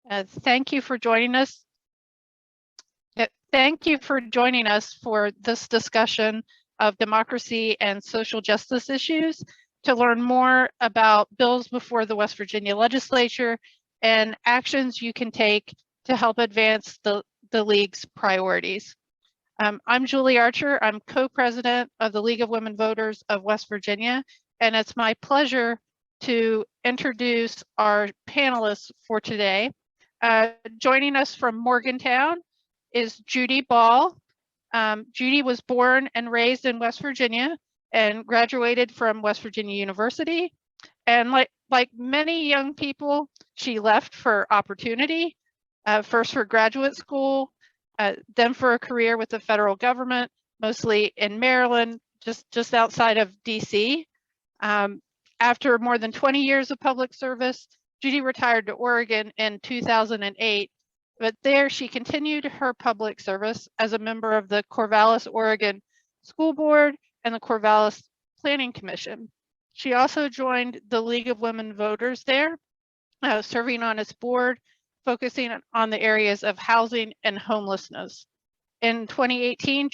Thank you for joining us. Thank you for joining us for this discussion of democracy and social justice issues. To learn more about bills before the West Virginia Legislature and actions you can take to help advance the League's priorities. I'm Julie Archer. I'm co-president of the League of Women Voters of West Virginia, and it's my pleasure to introduce our panelists for today. Joining us from Morgantown is Judy Ball. Judy was born and raised in West Virginia and graduated from West Virginia University. And like many young people, she left for opportunity, first for graduate school, then for a career with the federal government, mostly in Maryland, just outside of DC. After more than 20 years of public service, Judy retired to Oregon in 2008, but there she continued her public service as a member of the Corvallis, Oregon School Board and the Corvallis Planning Commission. She also joined the League of Women Voters there, serving on its board, focusing on the areas of housing and homelessness. In 2018,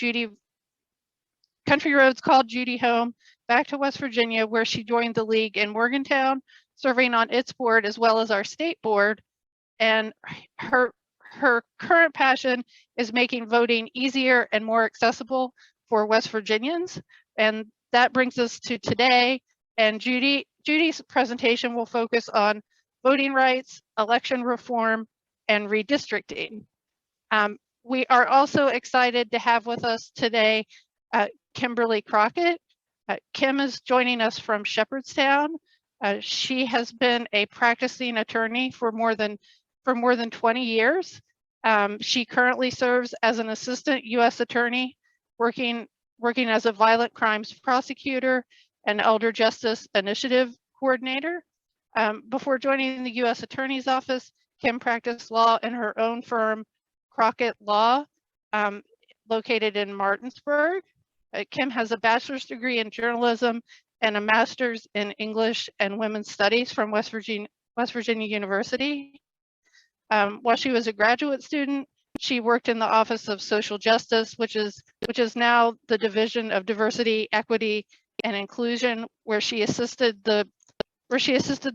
Country Roads called Judy home back to West Virginia, where she joined the League in Morgantown, serving on its board as well as our state board. And her current passion is making voting easier and more accessible for West Virginians. And that brings us to today. And Judy's presentation will focus on voting rights, election reform, and redistricting. We are also excited to have with us today Kimberly Crockett. Kim is joining us from Shepherdstown. She has been a practicing attorney for more than 20 years. She currently serves as an assistant U.S. attorney, working as a violent crimes prosecutor and elder justice initiative coordinator. Before joining the U.S. Attorney's Office, Kim practiced law in her own firm, Crockett Law, located in Martinsburg. Kim has a bachelor's degree in journalism and a master's in English and Women's Studies from West Virginia University. While she was a graduate student, she worked in the Office of Social Justice, which is now the Division of Diversity, Equity, and Inclusion, where she assisted the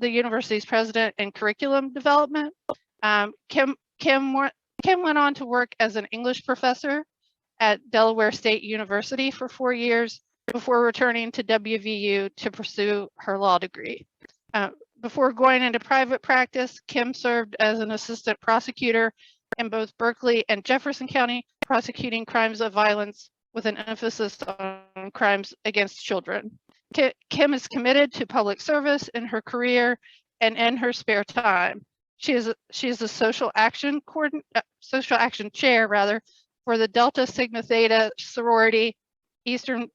university's president in curriculum development. Kim went on to work as an English professor at Delaware State University for 4 years before returning to WVU to pursue her law degree. Before going into private practice, Kim served as an assistant prosecutor in both Berkeley and Jefferson County, prosecuting crimes of violence with an emphasis on crimes against children. Kim is committed to public service in her career and in her spare time. She is a social action chair for the Delta Sigma Theta sorority, Eastern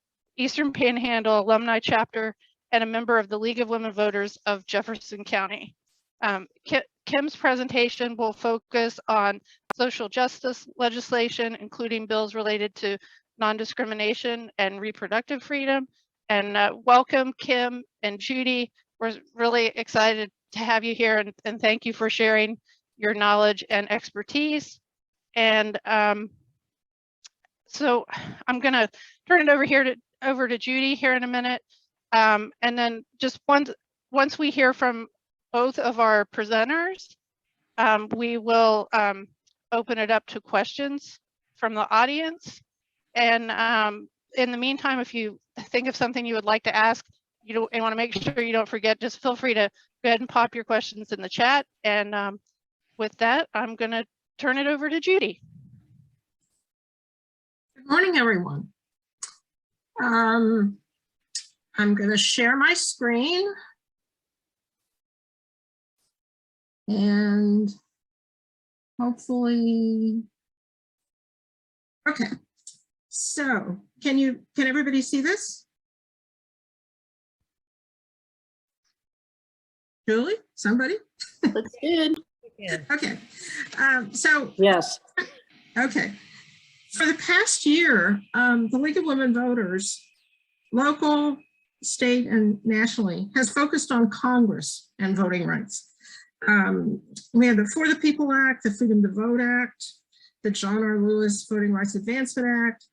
Panhandle Alumni Chapter, and a member of the League of Women Voters of Jefferson County. Kim's presentation will focus on social justice legislation, including bills related to non-discrimination and reproductive freedom. And welcome, Kim and Judy. We're really excited to have you here, and thank you for sharing your knowledge and expertise. And so I'm going to turn it over to Judy here in a minute. And then just once we hear from both of our presenters, we will open it up to questions from the audience. And in the meantime, if you think of something you would like to ask, and want to make sure you don't forget, just feel free to go ahead and pop your questions in the chat. And with that, I'm going to turn it over to Judy. Good morning, everyone. I'm going to share my screen. And hopefully, okay. So can everybody see this? Julie, somebody? Looks good. Okay. So yes. Okay. For the past year, the League of Women Voters, local, state, and nationally, has focused on Congress and voting rights. We have the For the People Act, the Freedom to Vote Act, the John R. Lewis Voting Rights Advancement Act.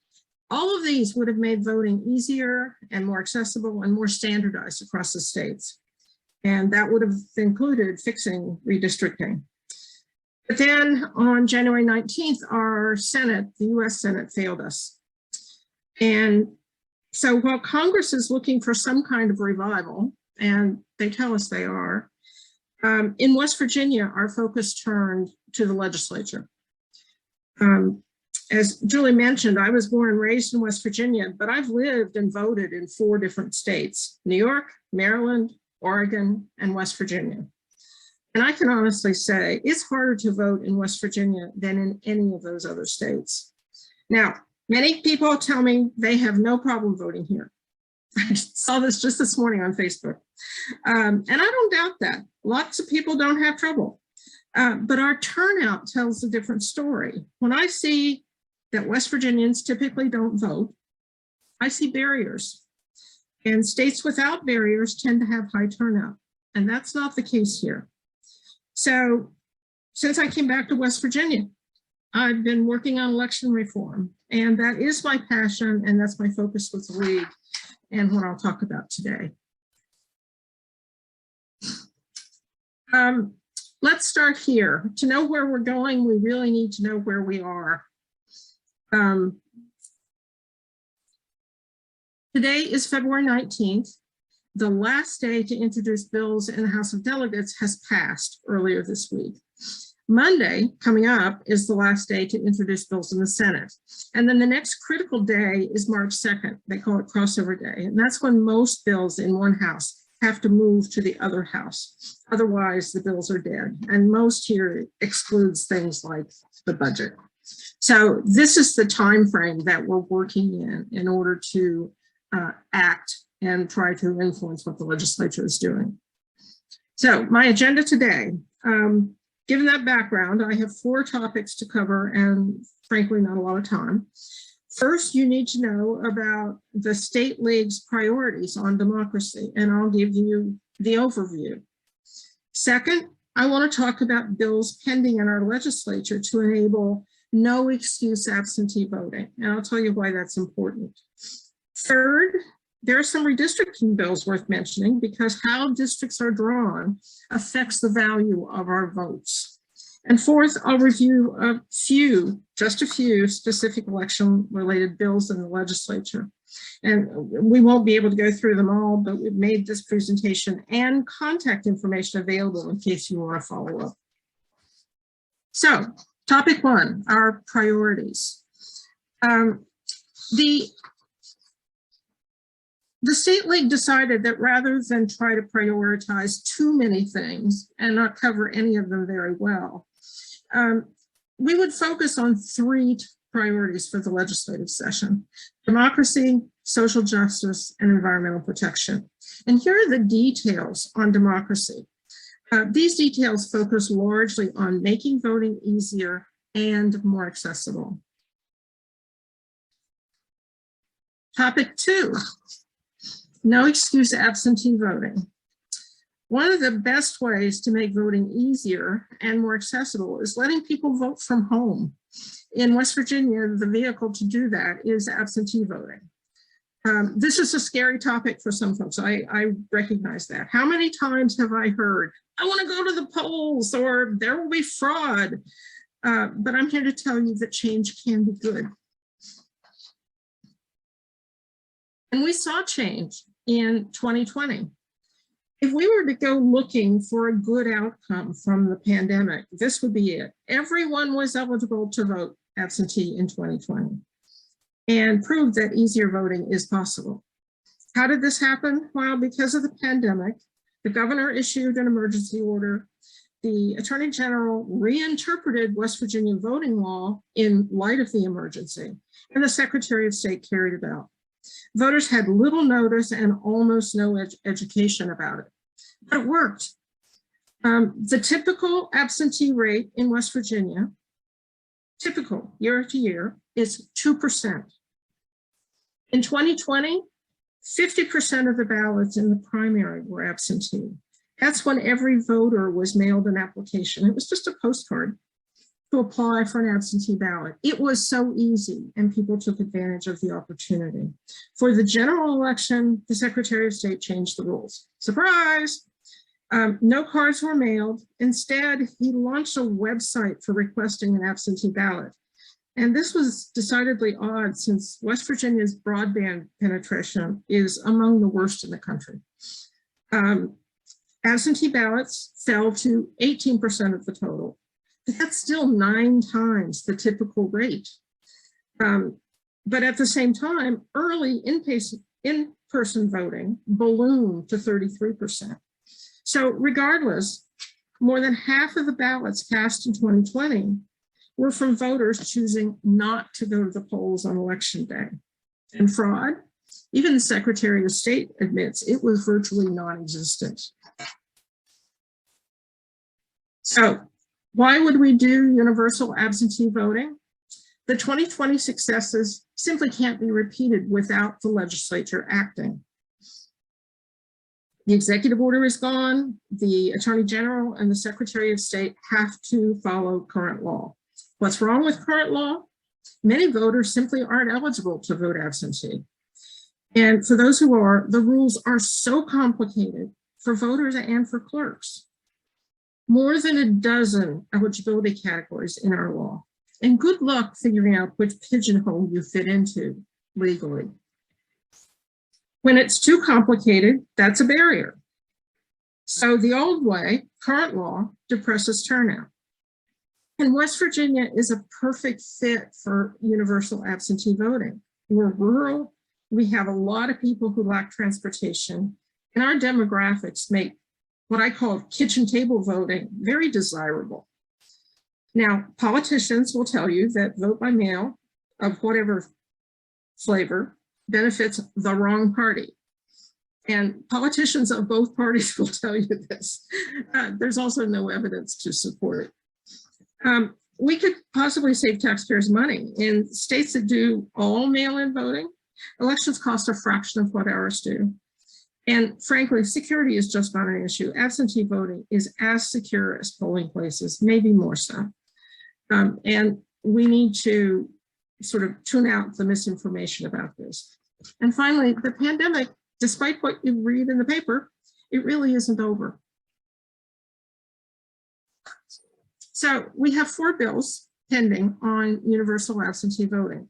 All of these would have made voting easier and more accessible and more standardized across the states. And that would have included fixing redistricting. But then on January 19th, our Senate, the US Senate, failed us. And so while Congress is looking for some kind of revival, and they tell us they are, in West Virginia, our focus turned to the legislature. As Julie mentioned, I was born and raised in West Virginia, but I've lived and voted in 4 different states: New York, Maryland, Oregon, and West Virginia. And I can honestly say it's harder to vote in West Virginia than in any of those other states. Now, many people tell me they have no problem voting here. I saw this just this morning on Facebook. And I don't doubt that. Lots of people don't have trouble. But our turnout tells a different story. When I see that West Virginians typically don't vote, I see barriers. And states without barriers tend to have high turnout. And that's not the case here. So since I came back to West Virginia, I've been working on election reform. And that is my passion, and that's my focus with the League and what I'll talk about today. Let's start here. To know where we're going, we really need to know where we are. Today is February 19th. The last day to introduce bills in the House of Delegates has passed earlier this week. Monday, coming up, is the last day to introduce bills in the Senate. And then the next critical day is March 2nd. They call it crossover day. And that's when most bills in one house have to move to the other house. Otherwise, the bills are dead. And most here excludes things like the budget. So this is the time frame that we're working in order to act and try to influence what the legislature is doing. So my agenda today, given that background, I have 4 topics to cover and frankly, not a lot of time. First, you need to know about the State League's priorities on democracy, and I'll give you the overview. Second, I want to talk about bills pending in our legislature to enable no excuse absentee voting, and I'll tell you why that's important. Third, there are some redistricting bills worth mentioning because how districts are drawn affects the value of our votes. And fourth, I'll review just a few specific election-related bills in the legislature. And we won't be able to go through them all, but we've made this presentation and contact information available in case you want to follow up. So, topic 1, our priorities. The State League decided that rather than try to prioritize too many things and not cover any of them very well, we would focus on 3 priorities for the legislative session: democracy, social justice, and environmental protection. And here are the details on democracy. These details focus largely on making voting easier and more accessible. Topic 2. No excuse absentee voting. One of the best ways to make voting easier and more accessible is letting people vote from home. In West Virginia, the vehicle to do that is absentee voting. This is a scary topic for some folks. I recognize that. How many times have I heard, I want to go to the polls, or there will be fraud? But I'm here to tell you that change can be good. And we saw change in 2020. If we were to go looking for a good outcome from the pandemic, this would be it. Everyone was eligible to vote absentee in 2020 and proved that easier voting is possible. How did this happen? Well, because of the pandemic, the governor issued an emergency order. The Attorney General reinterpreted West Virginia voting law in light of the emergency, and the Secretary of State carried it out. Voters had little notice and almost no education about it, but it worked. The typical absentee rate in West Virginia, typical year to year, is 2%. In 2020, 50% of the ballots in the primary were absentee. That's when every voter was mailed an application. It was just a postcard to apply for an absentee ballot. It was so easy, and people took advantage of the opportunity. For the general election, the Secretary of State changed the rules. Surprise! No cards were mailed. Instead, he launched a website for requesting an absentee ballot. And this was decidedly odd since West Virginia's broadband penetration is among the worst in the country. Absentee ballots fell to 18% of the total. That's still 9 times the typical rate. But at the same time, early in-person voting ballooned to 33%. So regardless, more than half of the ballots cast in 2020 were from voters choosing not to go to the polls on election day. And fraud, even the Secretary of State admits it was virtually non-existent. So why would we do universal absentee voting? The 2020 successes simply can't be repeated without the legislature acting. The executive order is gone. The Attorney General and the Secretary of State have to follow current law. What's wrong with current law? Many voters simply aren't eligible to vote absentee. And for those who are, the rules are so complicated for voters and for clerks. More than a dozen eligibility categories in our law. And good luck figuring out which pigeonhole you fit into legally. When it's too complicated, that's a barrier. So the old way, current law, depresses turnout. And West Virginia is a perfect fit for universal absentee voting. We're rural, we have a lot of people who lack transportation, and our demographics make what I call kitchen table voting very desirable. Now, politicians will tell you that vote by mail of whatever flavor benefits the wrong party. And politicians of both parties will tell you this. There's also no evidence to support it. We could possibly save taxpayers money. In states that do all mail-in voting, elections cost a fraction of what ours do. And frankly, security is just not an issue. Absentee voting is as secure as polling places, maybe more so. And we need to sort of tune out the misinformation about this. And finally, the pandemic, despite what you read in the paper, it really isn't over. So we have 4 bills pending on universal absentee voting.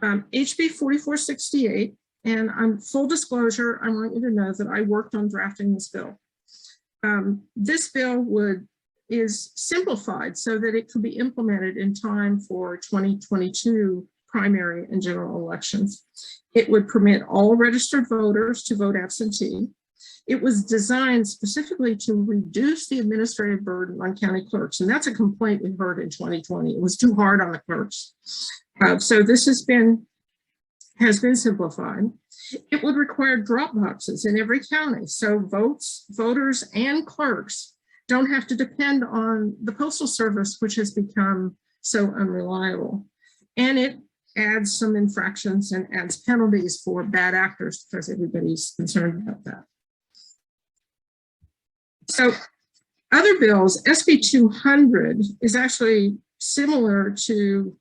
HB 4468, and on full disclosure, I want you to know that I worked on drafting this bill. This bill is simplified so that it could be implemented in time for 2022 primary and general elections. It would permit all registered voters to vote absentee. It was designed specifically to reduce the administrative burden on county clerks, and that's a complaint we heard in 2020. It was too hard on the clerks. So this has been simplified. It would require drop boxes in every county, so voters and clerks don't have to depend on the Postal Service, which has become so unreliable. And it adds some infractions and adds penalties for bad actors because everybody's concerned about that. So other bills, SB 200 is actually similar to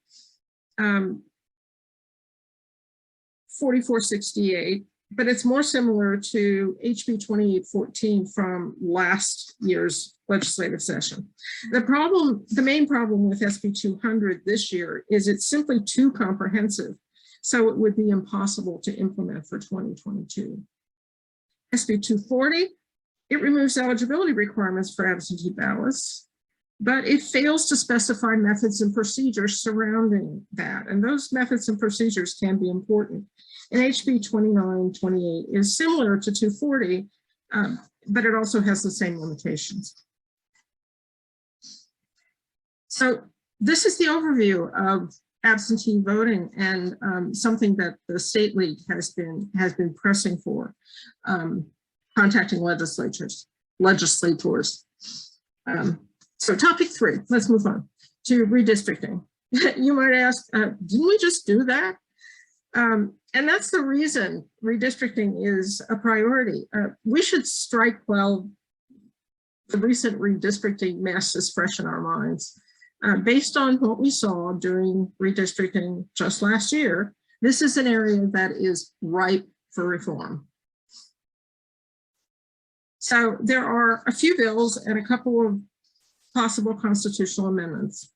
4468, but it's more similar to HB 2814 from last year's legislative session. The main problem with SB 200 this year is it's simply too comprehensive, so it would be impossible to implement for 2022. SB 240, it removes eligibility requirements for absentee ballots, but it fails to specify methods and procedures surrounding that. And those methods and procedures can be important. And HB 2928 is similar to 240, but it also has the same limitations. So this is the overview of absentee voting and something that the State League has been pressing for, contacting legislators. So topic 3, let's move on to redistricting. You might ask, didn't we just do that? And that's the reason redistricting is a priority. We should strike while the recent redistricting mess is fresh in our minds. Based on what we saw during redistricting just last year, this is an area that is ripe for reform. So there are a few bills and a couple of possible constitutional amendments.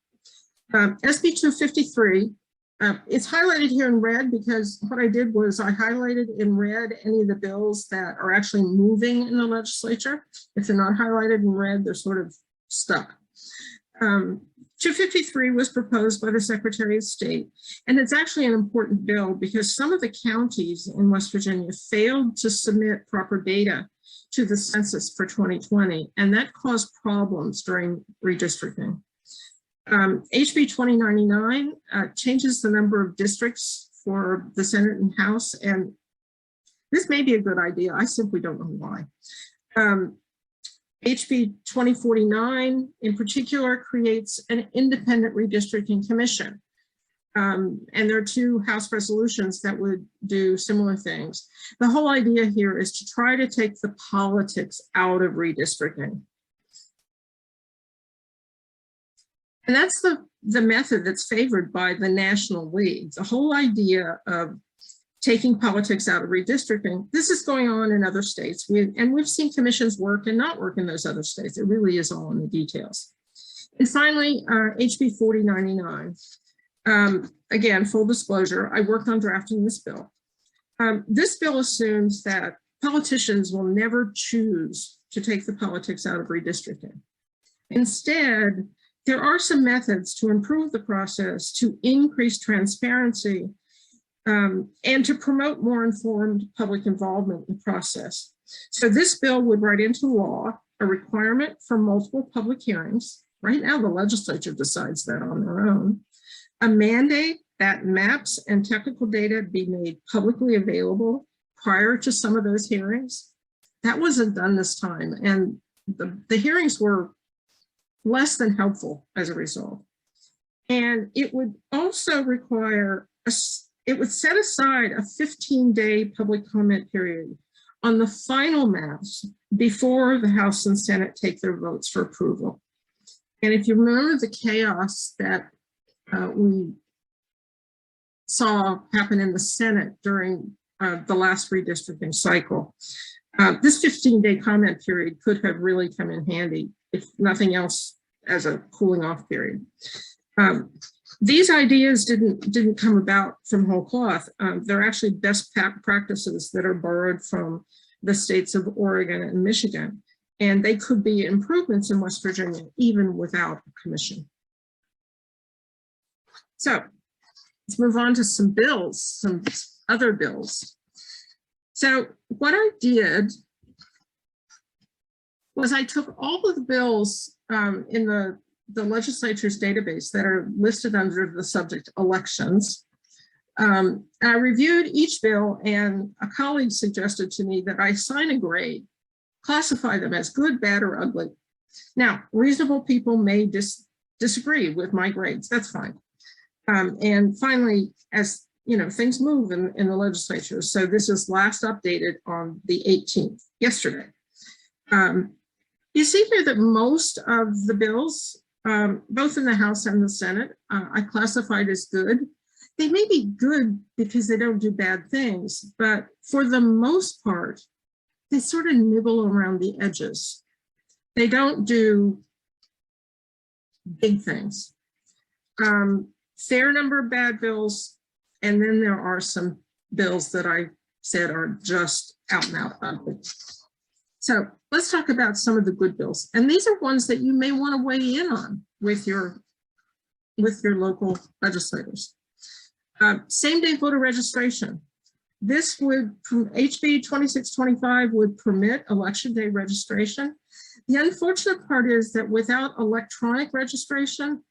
SB 253, it's highlighted here in red because what I did was I highlighted in red any of the bills that are actually moving in the legislature. If they're not highlighted in red, they're sort of stuck. 253 was proposed by the Secretary of State, and it's actually an important bill because some of the counties in West Virginia failed to submit proper data to the census for 2020, and that caused problems during redistricting. HB 2099 changes the number of districts for the Senate and House, and this may be a good idea. I simply don't know why. HB 2049 in particular creates an independent redistricting commission. And there are two House resolutions that would do similar things. The whole idea here is to try to take the politics out of redistricting. And that's the method that's favored by the National League. The whole idea of taking politics out of redistricting. This is going on in other states. We've seen commissions work and not work in those other states. It really is all in the details. And finally, HB 4099. Again, full disclosure, I worked on drafting this bill. This bill assumes that politicians will never choose to take the politics out of redistricting. Instead, there are some methods to improve the process, to increase transparency, and to promote more informed public involvement in the process. So this bill would write into law a requirement for multiple public hearings. Right now, the legislature decides that on their own. A mandate that maps and technical data be made publicly available prior to some of those hearings. That wasn't done this time, and the hearings were less than helpful as a result. And it would also require it would set aside a 15-day public comment period on the final maps before the House and Senate take their votes for approval. And if you remember the chaos that we saw happen in the Senate during the last redistricting cycle, this 15-day comment period could have really come in handy, if nothing else, as a cooling off period. These ideas didn't come about from whole cloth. They're actually best practices that are borrowed from the states of Oregon and Michigan, and they could be improvements in West Virginia even without a commission. So let's move on to some bills, some other bills. So what I did was I took all of the bills in the legislature's database that are listed under the subject elections. I reviewed each bill, and a colleague suggested to me that I assign a grade, classify them as good, bad, or ugly. Now, reasonable people may disagree with my grades, that's fine. And finally, as you know, things move in the legislature. So this is last updated on the 18th, yesterday. You see here that most of the bills, both in the House and the Senate, I classified as good. They may be good because they don't do bad things, but for the most part, they sort of nibble around the edges. They don't do big things. Fair number of bad bills, and then there are some bills that I said are just out and out ugly. So let's talk about some of the good bills. And these are ones that you may want to weigh in on with your local legislators. Same-day voter registration. This would, from HB 2625, would permit election day registration. The unfortunate part is that without electronic registration,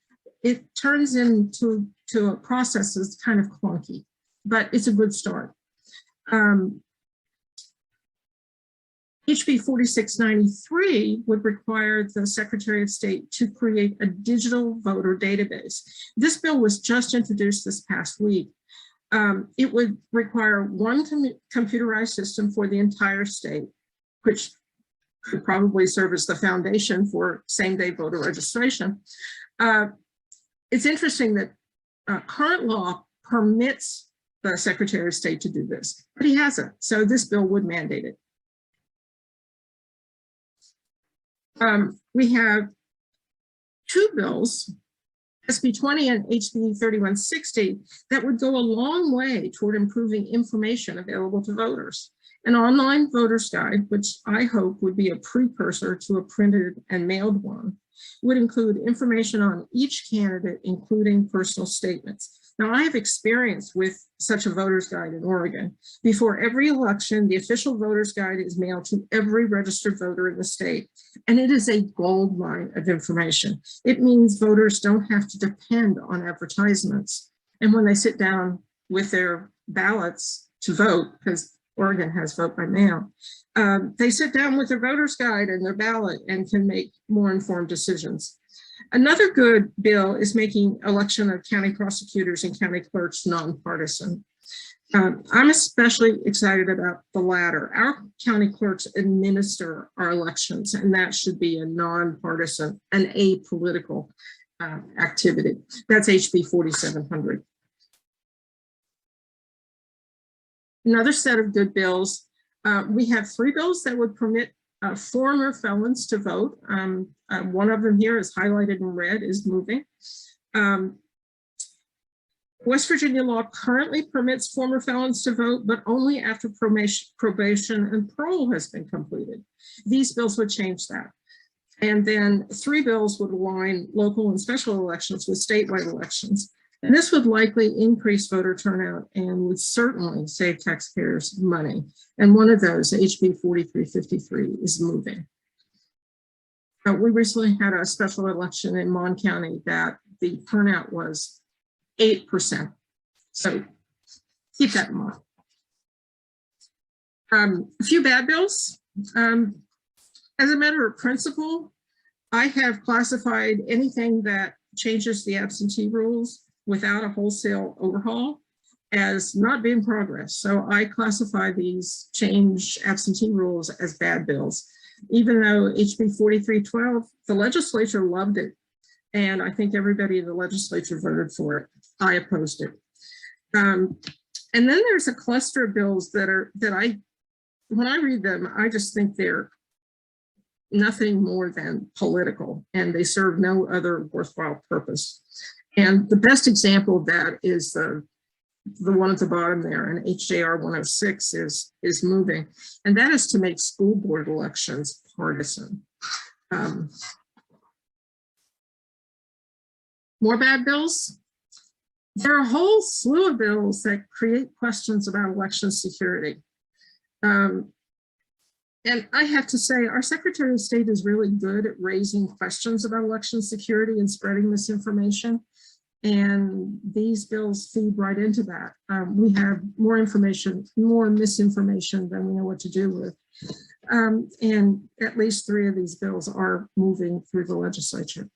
it turns into a process that's kind of clunky, but it's a good start. HB 4693 would require the Secretary of State to create a digital voter database. This bill was just introduced this past week. It would require one computerized system for the entire state, which could probably serve as the foundation for same-day voter registration. It's interesting that current law permits the Secretary of State to do this, but he hasn't. So this bill would mandate it. We have two bills, SB 20 and HB 3160, that would go a long way toward improving information available to voters. An online voter's guide, which I hope would be a precursor to a printed and mailed one, would include information on each candidate, including personal statements. Now, I have experience with such a voter's guide in Oregon. Before every election, the official voter's guide is mailed to every registered voter in the state, and it is a gold mine of information. It means voters don't have to depend on advertisements. And when they sit down with their ballots to vote, because Oregon has vote by mail, they sit down with their voter's guide and their ballot and can make more informed decisions. Another good bill is making election of county prosecutors and county clerks nonpartisan. I'm especially excited about the latter. Our county clerks administer our elections, and that should be a nonpartisan, an apolitical activity. That's HB 4700. Another set of good bills. We have three bills that would permit former felons to vote. One of them here is highlighted in red, is moving. West Virginia law currently permits former felons to vote, but only after probation and parole has been completed. These bills would change that. And then three bills would align local and special elections with statewide elections. And this would likely increase voter turnout and would certainly save taxpayers money. And one of those, HB 4353, is moving. We recently had a special election in Mon County that the turnout was 8%. So keep that in mind. A few bad bills. As a matter of principle, I have classified anything that changes the absentee rules without a wholesale overhaul as not being progress. So I classify these change absentee rules as bad bills, even though HB 4312, the legislature loved it. And I think everybody in the legislature voted for it. I opposed it. And then there's a cluster of bills that when I read them, I just think they're nothing more than political, and they serve no other worthwhile purpose. And the best example of that is the one at the bottom there, and HJR 106 is moving, and that is to make school board elections partisan. More bad bills. There are a whole slew of bills that create questions about election security. And I have to say, our Secretary of State is really good at raising questions about election security and spreading misinformation. And these bills feed right into that. We have more information, more misinformation than we know what to do with. And at least three of these bills are moving through the legislature.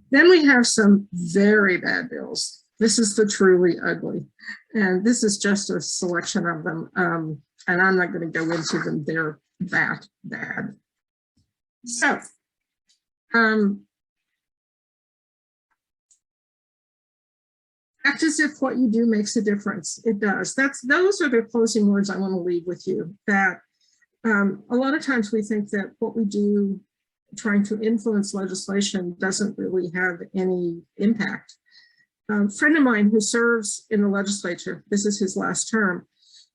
Then we have some very bad bills. This is the truly ugly. And this is just a selection of them. And I'm not going to go into them. They're that bad. So, act as if what you do makes a difference. It does. Those are the closing words I want to leave with you. That a lot of times we think that what we do trying to influence legislation doesn't really have any impact. A friend of mine who serves in the legislature, this is his last term,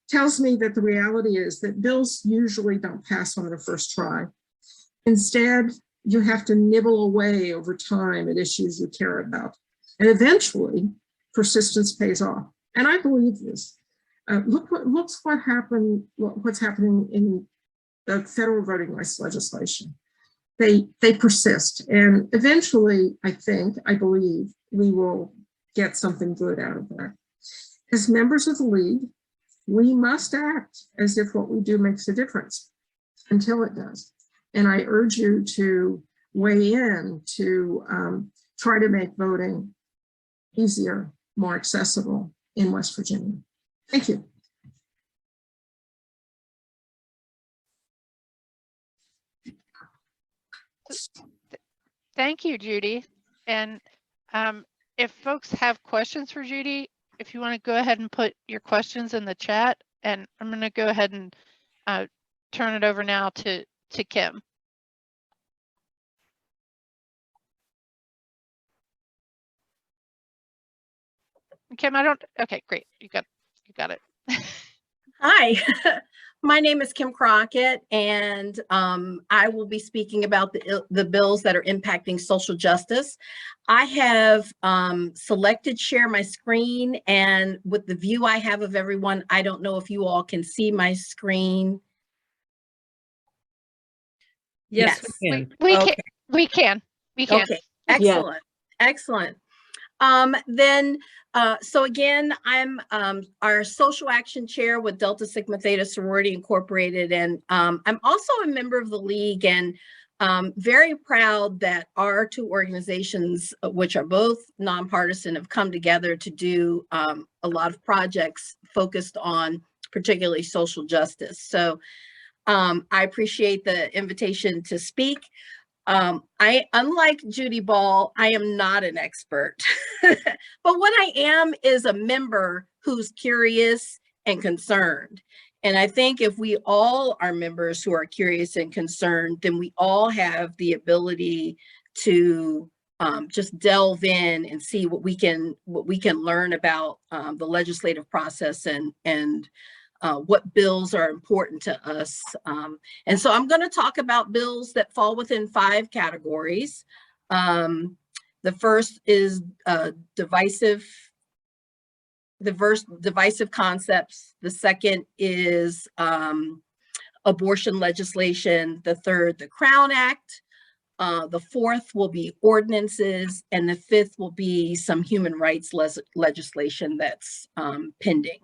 tells me that the reality is that bills usually don't pass on their first try. Instead, you have to nibble away over time at issues you care about. And eventually, persistence pays off. And I believe this. What's happening in the federal voting rights legislation. They persist. And eventually, I believe, we will get something good out of that. As members of the league, we must act as if what we do makes a difference until it does. And I urge you to weigh in to try to make voting easier, more accessible in West Virginia. Thank you. Thank you, Judy. And if folks have questions for Judy, if you want to go ahead and put your questions in the chat, and I'm going to go ahead and turn it over now to Kim. Kim, okay, great. You got it. Hi, my name is Kim Crockett, and I will be speaking about the bills that are impacting social justice. I have selected share my screen, and with the view I have of everyone, I don't know if you all can see my screen. Yes, we can. We can. Okay, excellent, excellent. So again, I'm our social action chair with Delta Sigma Theta Sorority Incorporated, and I'm also a member of the league, and very proud that our two organizations, which are both nonpartisan, have come together to do a lot of projects focused on particularly social justice. So I appreciate the invitation to speak. Unlike Judy Ball, I am not an expert, but what I am is a member who's curious and concerned. And I think if we all are members who are curious and concerned, then we all have the ability to just delve in and see what we can learn about the legislative process and what bills are important to us. And so I'm going to talk about bills that fall within 5 categories. The first is divisive concepts. The second is abortion legislation. The third, the Crown Act. The fourth will be ordinances, and the fifth will be some human rights legislation that's pending.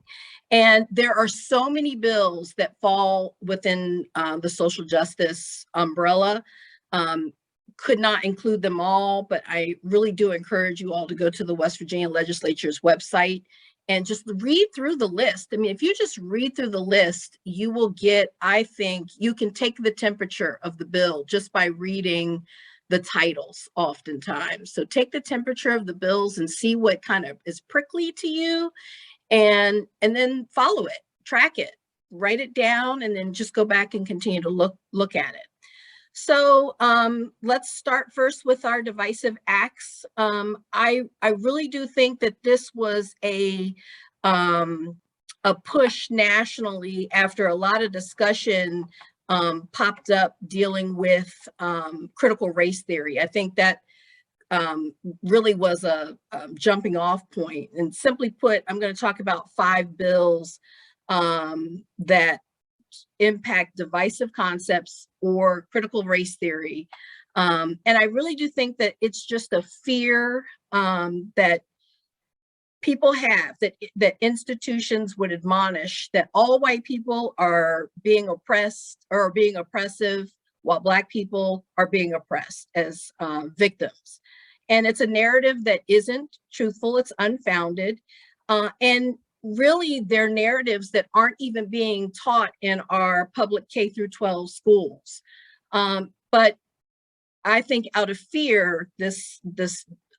And there are so many bills that fall within the social justice umbrella. Could not include them all, but I really do encourage you all to go to the West Virginia Legislature's website and just read through the list. I mean, if you just read through the list, you will get, I think you can take the temperature of the bill just by reading the titles oftentimes. So take the temperature of the bills and see what kind of is prickly to you, and then follow it, track it, write it down, and then just go back and continue to look at it. So let's start first with our divisive acts. I really do think that this was a push nationally after a lot of discussion popped up dealing with critical race theory. I think that really was a jumping off point. And simply put, I'm going to talk about 5 bills that impact divisive concepts or critical race theory. And I really do think that it's just a fear that people have, that institutions would admonish that all white people are being oppressed or being oppressive, while Black people are being oppressed as victims. And it's a narrative that isn't truthful, it's unfounded. And really, they're narratives that aren't even being taught in our public K through 12 schools. But I think out of fear, this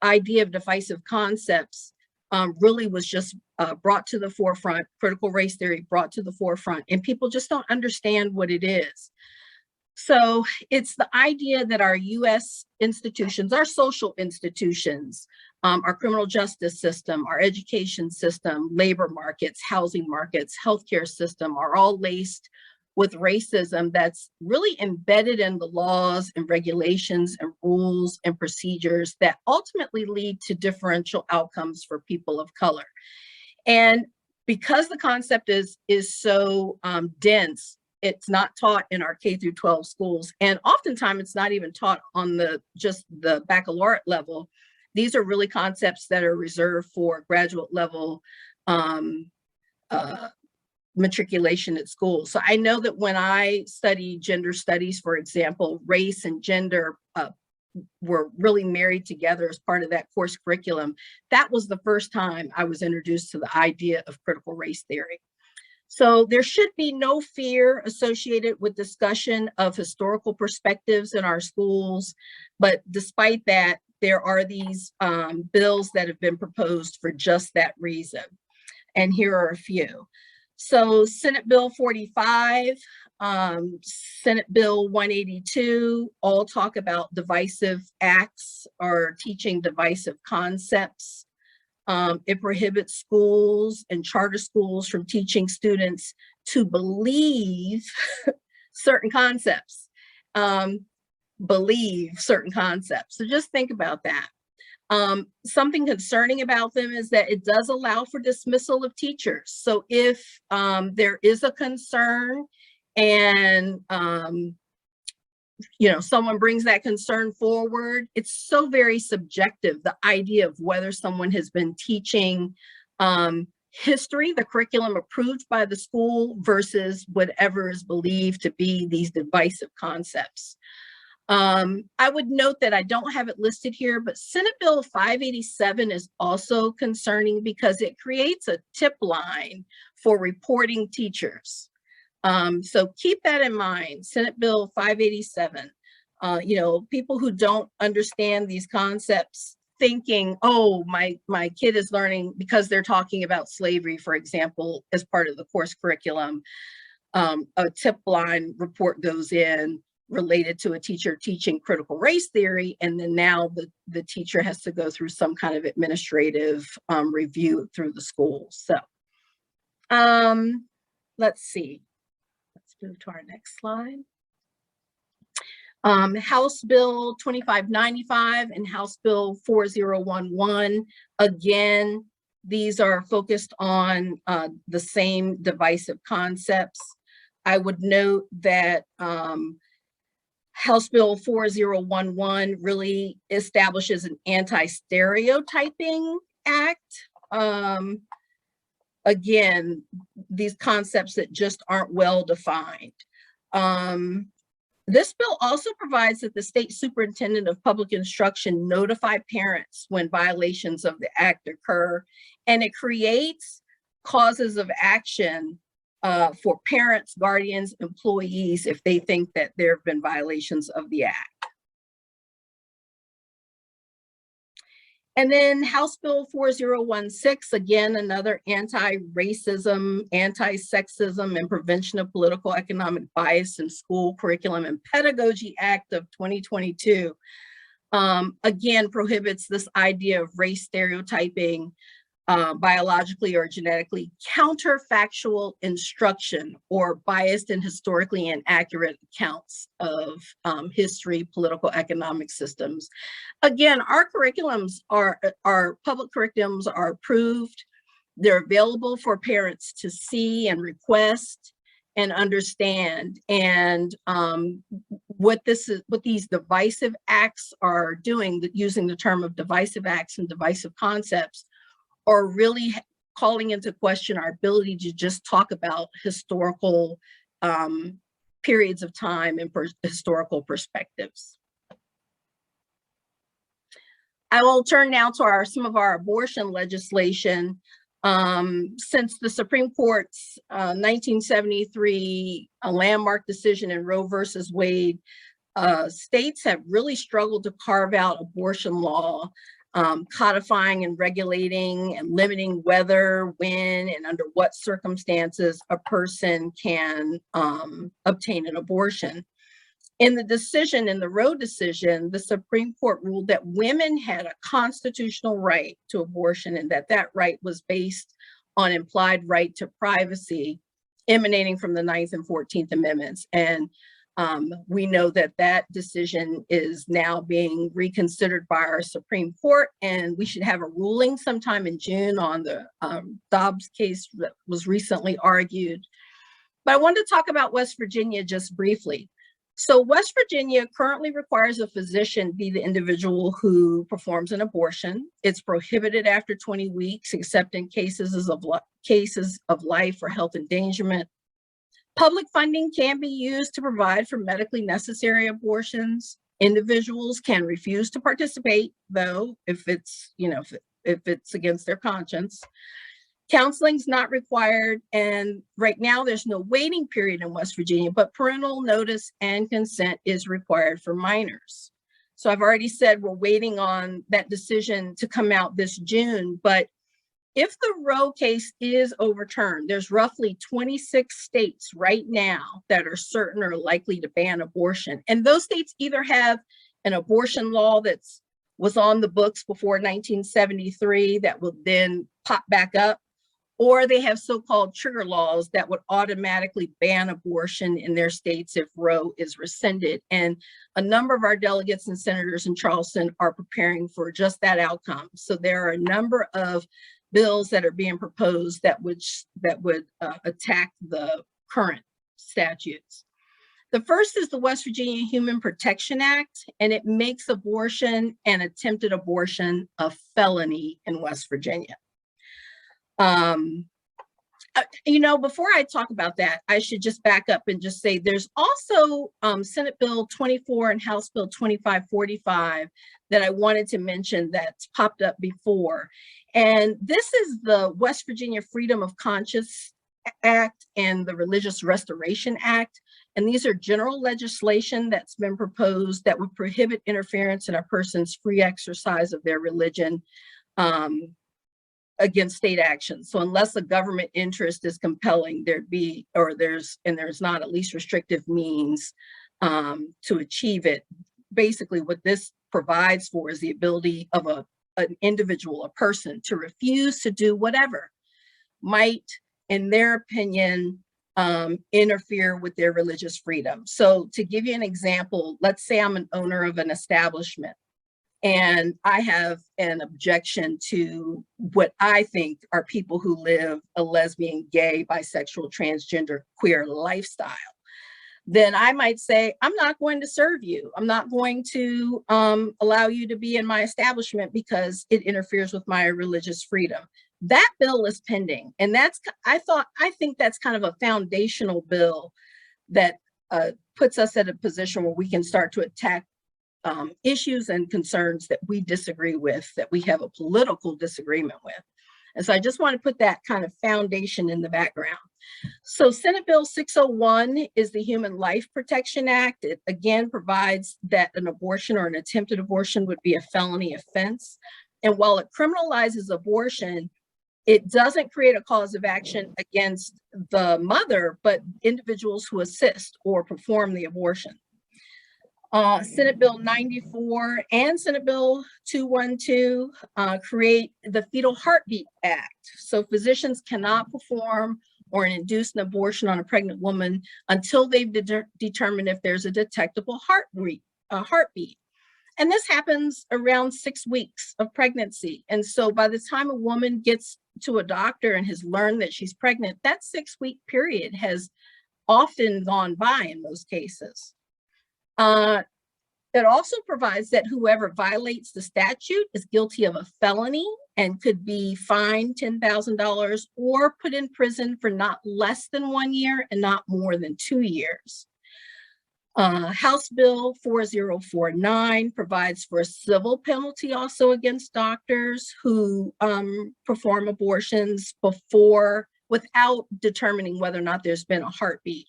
idea of divisive concepts really was just brought to the forefront, critical race theory brought to the forefront, and people just don't understand what it is. So it's the idea that our US institutions, our social institutions, our criminal justice system, our education system, labor markets, housing markets, healthcare system are all laced with racism that's really embedded in the laws and regulations and rules and procedures that ultimately lead to differential outcomes for people of color. And because the concept is so dense, it's not taught in our K through 12 schools. And oftentimes it's not even taught on just the baccalaureate level. These are really concepts that are reserved for graduate level matriculation at school. So I know that when I studied gender studies, for example, race and gender were really married together as part of that course curriculum. That was the first time I was introduced to the idea of critical race theory. So there should be no fear associated with discussion of historical perspectives in our schools. But despite that, there are these bills that have been proposed for just that reason. And here are a few. So Senate Bill 45, Senate Bill 182, all talk about divisive acts or teaching divisive concepts. It prohibits schools and charter schools from teaching students to believe certain concepts. Believe certain concepts. So just think about that. Something concerning about them is that it does allow for dismissal of teachers. So if there is a concern and someone brings that concern forward, it's so very subjective, the idea of whether someone has been teaching history, the curriculum approved by the school, versus whatever is believed to be these divisive concepts. I would note that I don't have it listed here, but Senate Bill 587 is also concerning because it creates a tip line for reporting teachers. So keep that in mind, Senate Bill 587. People who don't understand these concepts thinking, oh, my kid is learning because they're talking about slavery, for example, as part of the course curriculum, a tip line report goes in related to a teacher teaching critical race theory, and then now the teacher has to go through some kind of administrative review through the school. So let's see. Let's move to our next slide. House Bill 2595 and House Bill 4011. Again, these are focused on the same divisive concepts. I would note that House Bill 4011 really establishes an anti-stereotyping act. Again, these concepts that just aren't well defined. This bill also provides that the state superintendent of public instruction notify parents when violations of the act occur, and it creates causes of action for parents, guardians, employees, if they think that there have been violations of the act. And then House Bill 4016, again, another anti-racism, anti-sexism, and prevention of political economic bias in school curriculum and pedagogy act of 2022. Again, prohibits this idea of race stereotyping, biologically or genetically counterfactual instruction, or biased and historically inaccurate accounts of history, political, economic systems. Again, our curriculums our public curriculums are approved. They're available for parents to see and request and understand. And what these divisive acts are doing, using the term of divisive acts and divisive concepts, are really calling into question our ability to just talk about historical periods of time and historical perspectives. I will turn now to some of our abortion legislation. Since the Supreme Court's 1973 landmark decision in Roe versus Wade, states have really struggled to carve out abortion law, codifying and regulating and limiting whether, when, and under what circumstances a person can obtain an abortion. In the decision, in the Roe decision, the Supreme Court ruled that women had a constitutional right to abortion, and that right was based on implied right to privacy emanating from the 9th and 14th Amendments. And we know that decision is now being reconsidered by our Supreme Court, and we should have a ruling sometime in June on the Dobbs case that was recently argued. But I wanted to talk about West Virginia just briefly. So West Virginia currently requires a physician be the individual who performs an abortion. It's prohibited after 20 weeks, except in cases of life or health endangerment. Public funding can be used to provide for medically necessary abortions. Individuals can refuse to participate, though, if it's against their conscience. Counseling's not required, and right now there's no waiting period in West Virginia, but parental notice and consent is required for minors. So I've already said we're waiting on that decision to come out this June, but if the Roe case is overturned, there's roughly 26 states right now that are certain or likely to ban abortion. And those states either have an abortion law was on the books before 1973 that will then pop back up, or they have so-called trigger laws that would automatically ban abortion in their states if Roe is rescinded. And a number of our delegates and senators in Charleston are preparing for just that outcome. So there are a number of bills that are being proposed that would attack the current statutes. The first is the West Virginia Human Protection Act, and it makes abortion and attempted abortion a felony in West Virginia. You know, before I talk about that, I should just back up and just say there's also Senate Bill 24 and House Bill 2545 that I wanted to mention that's popped up before. And this is the West Virginia Freedom of Conscience Act and the Religious Restoration Act. And these are general legislation that's been proposed that would prohibit interference in a person's free exercise of their religion against state action. So unless a government interest is compelling, there's not at least restrictive means to achieve it. Basically, what this provides for is the ability of an individual, a person, to refuse to do whatever might, in their opinion, interfere with their religious freedom. So to give you an example, let's say I'm an owner of an establishment and I have an objection to what I think are people who live a lesbian, gay, bisexual, transgender, queer lifestyle. Then I might say, I'm not going to serve you. I'm not going to allow you to be in my establishment because it interferes with my religious freedom. That bill is pending. And I think that's kind of a foundational bill that puts us at a position where we can start to attack issues and concerns that we disagree with, that we have a political disagreement with. And so I just want to put that kind of foundation in the background. So Senate Bill 601 is the Human Life Protection Act. It again provides that an abortion or an attempted abortion would be a felony offense. And while it criminalizes abortion, it doesn't create a cause of action against the mother, but individuals who assist or perform the abortion. Senate Bill 94 and Senate Bill 212 create the Fetal Heartbeat Act. So physicians cannot perform or induce an abortion on a pregnant woman until they've determined if there's a detectable heartbeat. And this happens around 6 weeks of pregnancy. And so by the time a woman gets to a doctor and has learned that she's pregnant, that 6-week period has often gone by in most cases. It also provides that whoever violates the statute is guilty of a felony and could be fined $10,000 or put in prison for not less than 1 year and not more than 2 years. House Bill 4049 provides for a civil penalty also against doctors who perform abortions without determining whether or not there's been a heartbeat.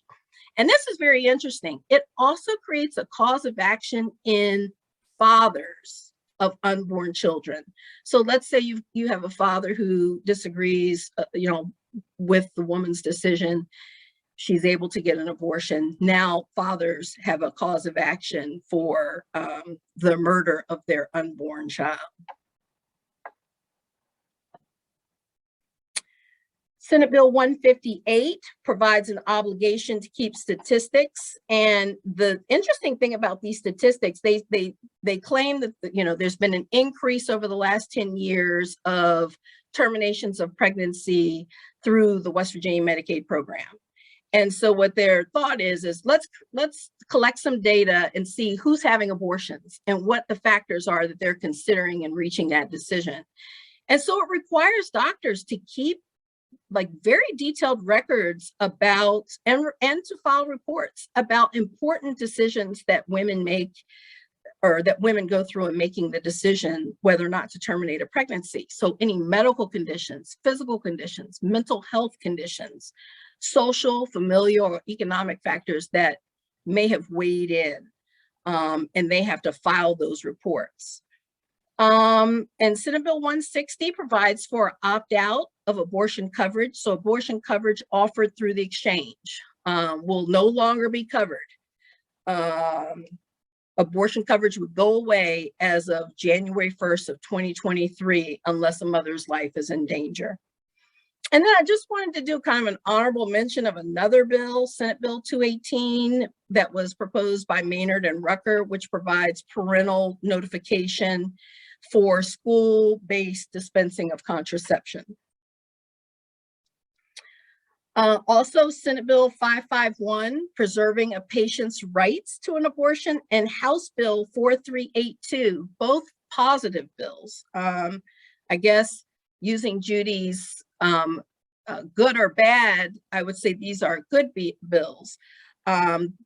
And this is very interesting. It also creates a cause of action in fathers of unborn children. So let's say you have a father who disagrees, with the woman's decision. She's able to get an abortion. Now fathers have a cause of action for the murder of their unborn child. Senate Bill 158 provides an obligation to keep statistics. And the interesting thing about these statistics, they claim that there's been an increase over the last 10 years of terminations of pregnancy through the West Virginia Medicaid program. And so what their thought is let's collect some data and see who's having abortions and what the factors are that they're considering in reaching that decision. And so it requires doctors to keep very detailed records about and to file reports about important decisions that women make or that women go through in making the decision whether or not to terminate a pregnancy. So any medical conditions, physical conditions, mental health conditions, social, familial, or economic factors that may have weighed in, and they have to file those reports. And Senate Bill 160 provides for opt-out of abortion coverage. So abortion coverage offered through the exchange will no longer be covered. Abortion coverage would go away as of January 1st of 2023, unless a mother's life is in danger. And then I just wanted to do kind of an honorable mention of another bill, Senate Bill 218, that was proposed by Maynard and Rucker, which provides parental notification for school-based dispensing of contraception. Also, Senate Bill 551, preserving a patient's rights to an abortion, and House Bill 4382, both positive bills. I guess using Judy's good or bad, I would say these are good bills.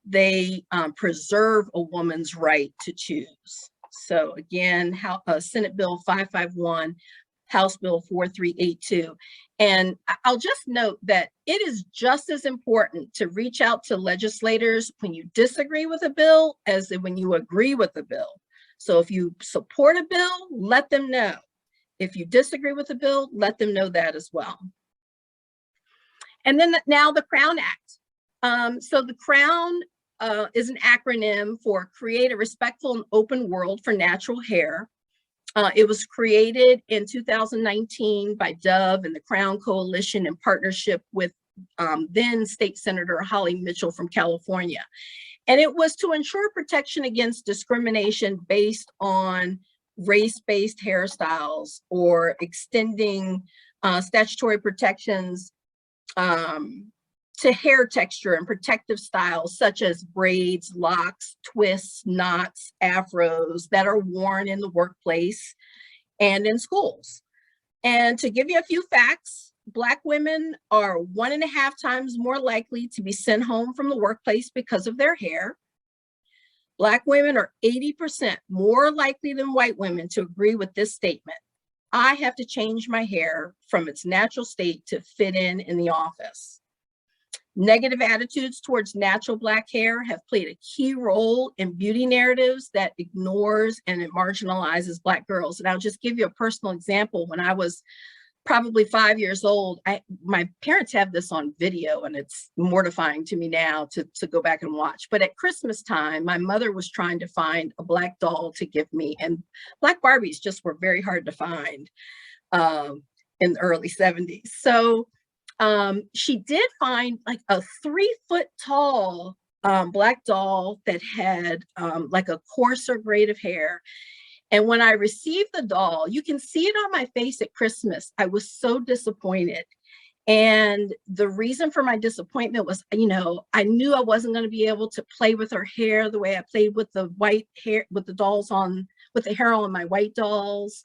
They preserve a woman's right to choose. So again, Senate Bill 551, House Bill 4382. And I'll just note that it is just as important to reach out to legislators when you disagree with a bill as when you agree with the bill. So if you support a bill, let them know. If you disagree with the bill, let them know that as well. And then now the Crown Act. So the Crown is an acronym for Create a Respectful and Open World for Natural Hair. It was created in 2019 by Dove and the Crown Coalition in partnership with then State Senator Holly Mitchell from California. And it was to ensure protection against discrimination based on race-based hairstyles or extending statutory protections to hair texture and protective styles such as braids, locks, twists, knots, afros that are worn in the workplace and in schools. And to give you a few facts, Black women are 1.5 times more likely to be sent home from the workplace because of their hair. Black women are 80% more likely than white women to agree with this statement. I have to change my hair from its natural state to fit in the office. Negative attitudes towards natural Black hair have played a key role in beauty narratives that ignores and it marginalizes Black girls. And I'll just give you a personal example. When I was probably 5 years old, my parents have this on video, and it's mortifying to me now to go back and watch. But at Christmas time, my mother was trying to find a Black doll to give me, and Black Barbies just were very hard to find in the early 70s. So she did find like a 3-foot tall Black doll that had like a coarser grade of hair. And when I received the doll, you can see it on my face at Christmas. I was so disappointed. And the reason for my disappointment was, you know, I knew I wasn't going to be able to play with her hair the way I played with the white hair, with the dolls on, with the hair on my white dolls.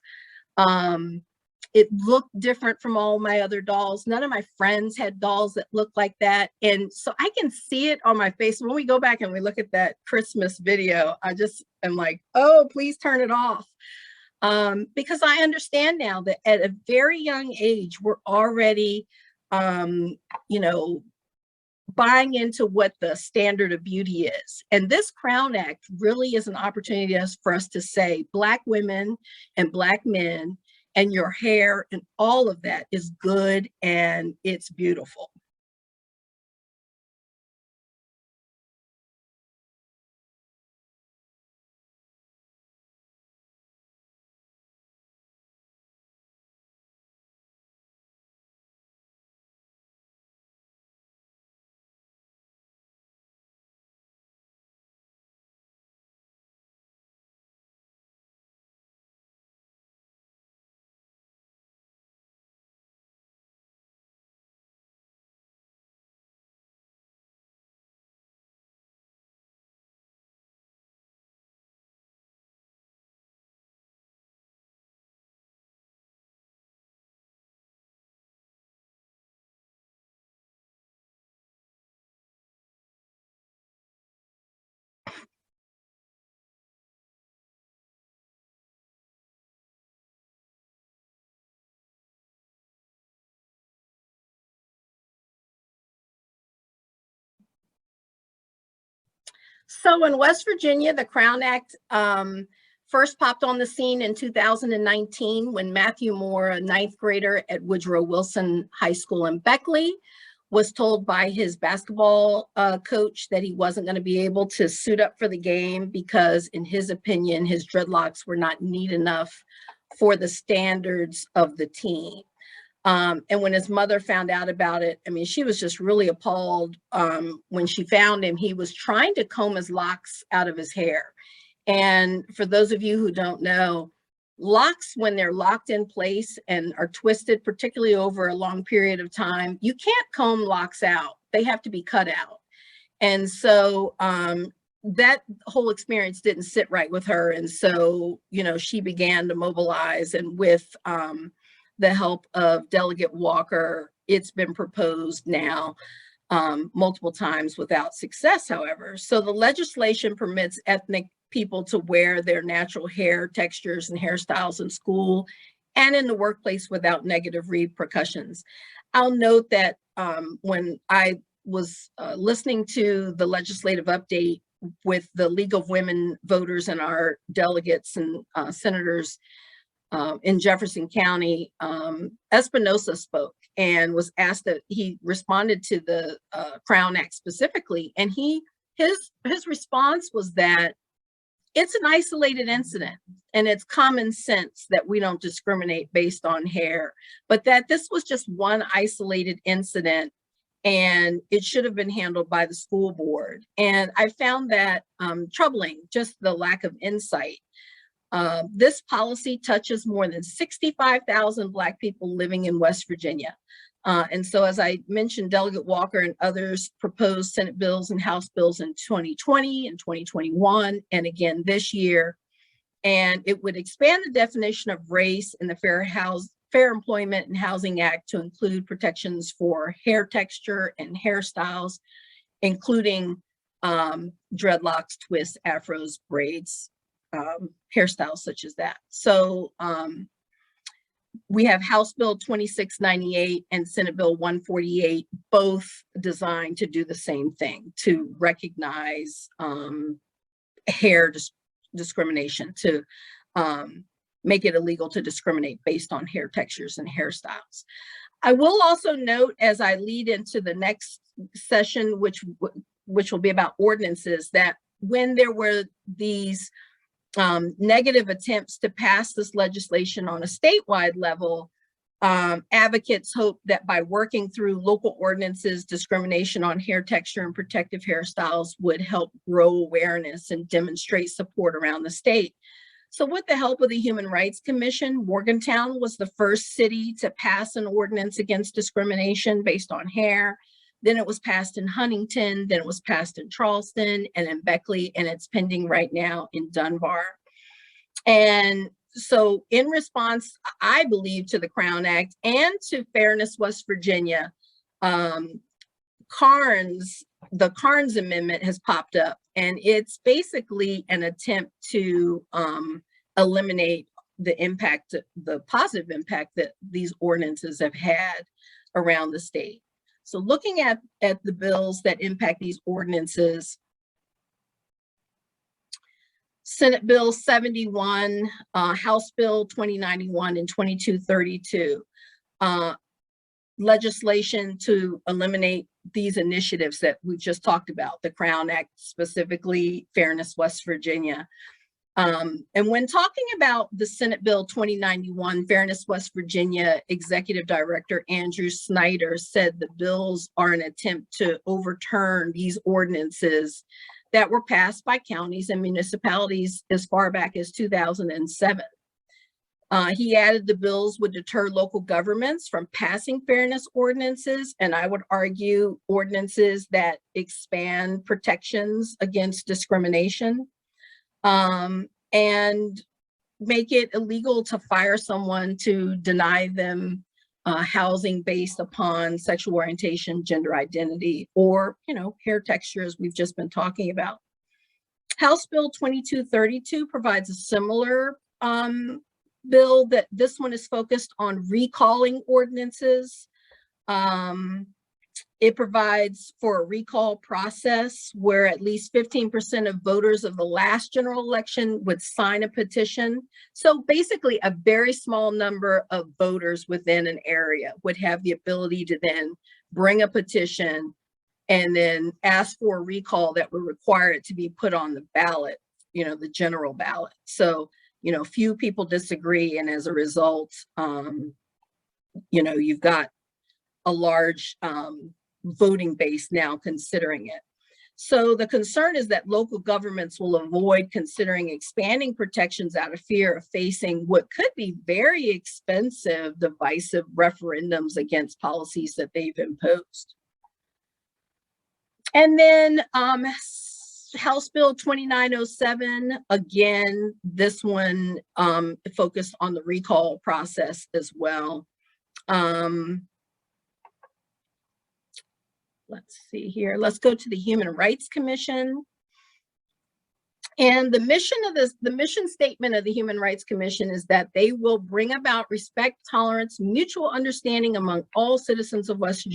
It looked different from all my other dolls. None of my friends had dolls that looked like that. And so I can see it on my face. When we go back and we look at that Christmas video, I just am like, oh, please turn it off. Because I understand now that at a very young age, we're already, you know, buying into what the standard of beauty is. And this Crown Act really is an opportunity for us to say Black women and Black men and your hair and all of that is good and it's beautiful. So in West Virginia, the Crown Act first popped on the scene in 2019 when Matthew Moore, a ninth grader at Woodrow Wilson High School in Beckley, was told by his basketball coach that he wasn't going to be able to suit up for the game because, in his opinion, his dreadlocks were not neat enough for the standards of the team. And when his mother found out about it, I mean, she was just really appalled. When she found him, he was trying to comb his locks out of his hair. And for those of you who don't know, locks, when they're locked in place and are twisted, particularly over a long period of time, you can't comb locks out. They have to be cut out. And so that whole experience didn't sit right with her. And so, you know, she began to mobilize, and with the help of Delegate Walker, it's been proposed now multiple times without success, however. So the legislation permits ethnic people to wear their natural hair textures and hairstyles in school and in the workplace without negative repercussions. I'll note that when I was listening to the legislative update with the League of Women Voters and our delegates and senators in Jefferson County, Espinosa spoke and was asked that he responded to the Crown Act specifically. And his response was that it's an isolated incident and it's common sense that we don't discriminate based on hair, but that this was just one isolated incident and it should have been handled by the school board. And I found that troubling, just the lack of insight. This policy touches more than 65,000 Black people living in West Virginia. And so, as I mentioned, Delegate Walker and others proposed Senate bills and House bills in 2020 and 2021, and again this year. And it would expand the definition of race in the Fair Employment and Housing Act to include protections for hair texture and hairstyles, including dreadlocks, twists, afros, braids, hairstyles such as that. So we have House Bill 2698 and Senate Bill 148, both designed to do the same thing, to recognize hair discrimination, to make it illegal to discriminate based on hair textures and hairstyles. I will also note, as I lead into the next session, which will be about ordinances, that when there were these negative attempts to pass this legislation on a statewide level, advocates hope that by working through local ordinances, discrimination on hair texture and protective hairstyles would help grow awareness and demonstrate support around the state. So with the help of the Human Rights Commission, Morgantown was the first city to pass an ordinance against discrimination based on hair. Then it was passed in Huntington, then it was passed in Charleston and in Beckley, and it's pending right now in Dunbar. And so in response, I believe, to the Crown Act and to Fairness West Virginia, the Carnes Amendment has popped up, and it's basically an attempt to eliminate the impact, the positive impact that these ordinances have had around the state. So looking at the bills that impact these ordinances, Senate Bill 71, House Bill 2091 and 2232, legislation to eliminate these initiatives that we just talked about, the Crown Act, specifically Fairness West Virginia. And when talking about the Senate Bill 2091, Fairness West Virginia Executive Director Andrew Snyder said the bills are an attempt to overturn these ordinances that were passed by counties and municipalities as far back as 2007. He added the bills would deter local governments from passing fairness ordinances, and I would argue ordinances that expand protections against discrimination, and make it illegal to fire someone to deny them housing based upon sexual orientation, gender identity, or, hair texture, as we've just been talking about. House Bill 2232 provides a similar bill. That this one is focused on recalling ordinances. It It provides for a recall process where at least 15% of voters of the last general election would sign a petition. So basically a very small number of voters within an area would have the ability to then bring a petition and then ask for a recall that would require it to be put on the ballot, the general ballot. So, few people disagree. And as a result, you've got a large voting base now considering it. So the concern is that local governments will avoid considering expanding protections out of fear of facing what could be very expensive, divisive referendums against policies that they've imposed. And then House Bill 2907, again, this one focused on the recall process as well. Let's see here. Let's go to the Human Rights Commission. And the mission statement of the Human Rights Commission is that they will bring about respect, tolerance, mutual understanding among all citizens of West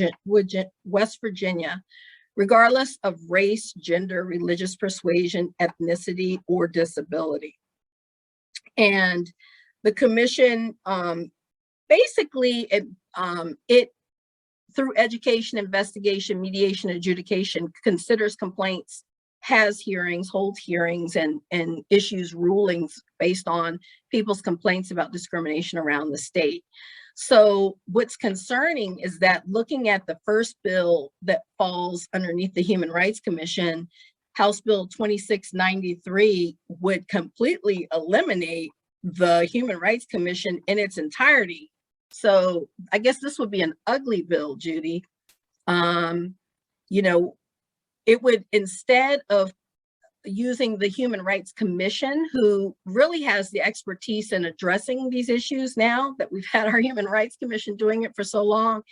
Virginia, regardless of race, gender, religious persuasion, ethnicity, or disability. And the commission basically it through education, investigation, mediation, adjudication, considers complaints, has hearings, holds hearings, and issues rulings based on people's complaints about discrimination around the state. So what's concerning is that looking at the first bill that falls underneath the Human Rights Commission, House Bill 2693 would completely eliminate the Human Rights Commission in its entirety. So I guess this would be an ugly bill, Judy. It would, instead of using the Human Rights Commission, who really has the expertise in addressing these issues now that we've had our Human Rights Commission doing it for so long,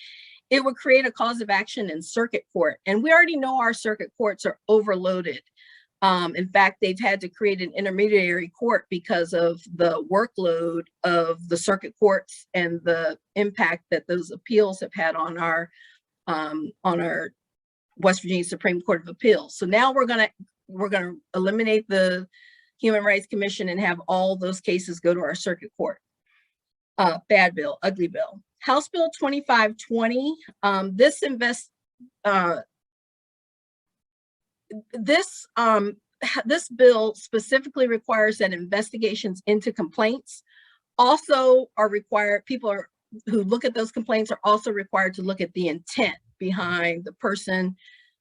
it would create a cause of action in circuit court. And we already know our circuit courts are overloaded. In fact, they've had to create an intermediary court because of the workload of the circuit courts and the impact that those appeals have had on our West Virginia Supreme Court of Appeals. So now we're gonna eliminate the Human Rights Commission and have all those cases go to our circuit court. Bad bill, ugly bill. House Bill 2520. This bill specifically requires that investigations into complaints also are required. Who look at those complaints are also required to look at the intent behind the person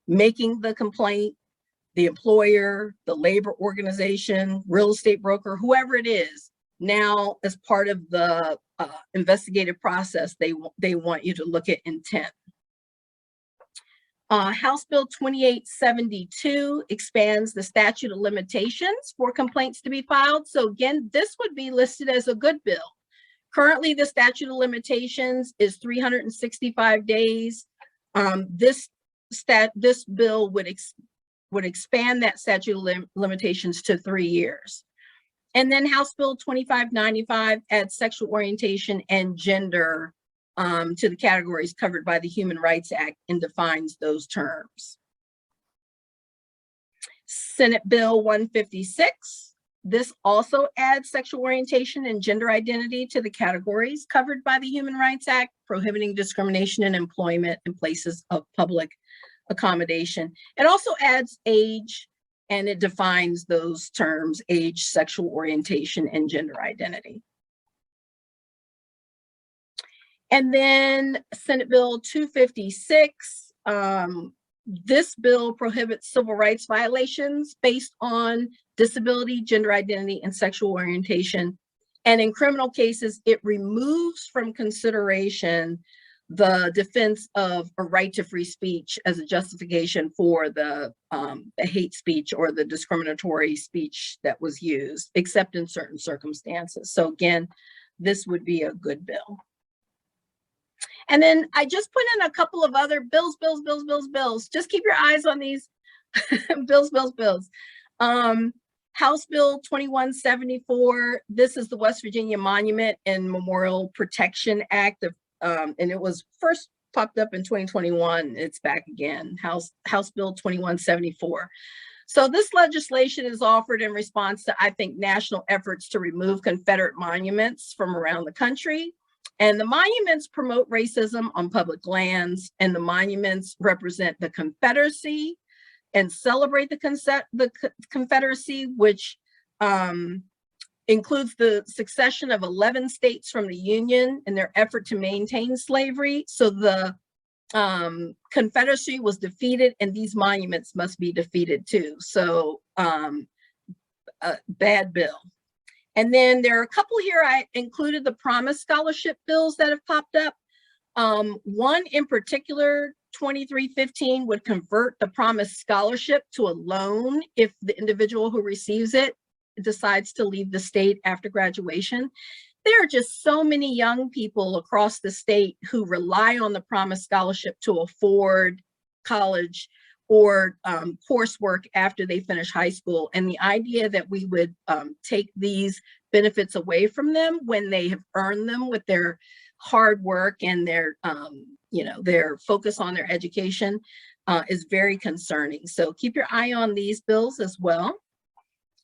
making the complaint, the employer, the labor organization, real estate broker, whoever it is. Now, as part of the investigative process, they want you to look at intent. House Bill 2872 expands the statute of limitations for complaints to be filed. So again, this would be listed as a good bill. Currently, the statute of limitations is 365 days. This bill would expand that statute of limitations to 3 years. And then House Bill 2595 adds sexual orientation and gender to the categories covered by the Human Rights Act and defines those terms. Senate Bill 156. This also adds sexual orientation and gender identity to the categories covered by the Human Rights Act, prohibiting discrimination in employment and places of public accommodation. It also adds age, and it defines those terms: age, sexual orientation, and gender identity. And then Senate Bill 256, this bill prohibits civil rights violations based on disability, gender identity, and sexual orientation. And in criminal cases, it removes from consideration the defense of a right to free speech as a justification for the hate speech or the discriminatory speech that was used, except in certain circumstances. So again, this would be a good bill. And then I just put in a couple of other bills. Just keep your eyes on these bills. House Bill 2174. This is the West Virginia Monument and Memorial Protection Act and it was first popped up in 2021. It's back again, House Bill 2174. So this legislation is offered in response to, I think, national efforts to remove Confederate monuments from around the country. And the monuments promote racism on public lands, and the monuments represent the Confederacy and celebrate the Confederacy, which includes the succession of 11 states from the Union in their effort to maintain slavery. So the Confederacy was defeated, and these monuments must be defeated too. So a bad bill. And then there are a couple here. I included the Promise Scholarship bills that have popped up. One in particular, 2315, would convert the Promise Scholarship to a loan if the individual who receives it decides to leave the state after graduation. There are just so many young people across the state who rely on the Promise Scholarship to afford college or coursework after they finish high school. And the idea that we would take these benefits away from them when they have earned them with their hard work and their, their focus on their education is very concerning. So keep your eye on these bills as well.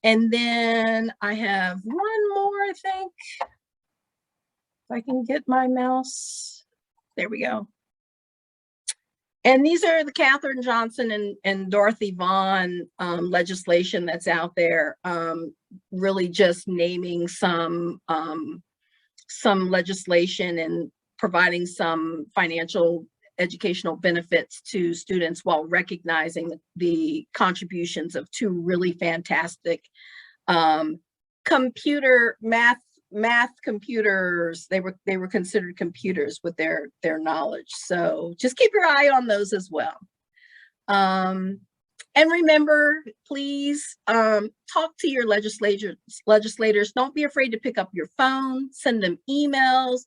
And then I have one more, I think. If I can get my mouse, there we go. And these are the Katherine Johnson and Dorothy Vaughan legislation that's out there, really just naming some legislation and providing some financial educational benefits to students while recognizing the contributions of two really fantastic math computers. They were considered computers with their knowledge. So just keep your eye on those as well. And remember, please talk to your legislators. Don't be afraid to pick up your phone, send them emails,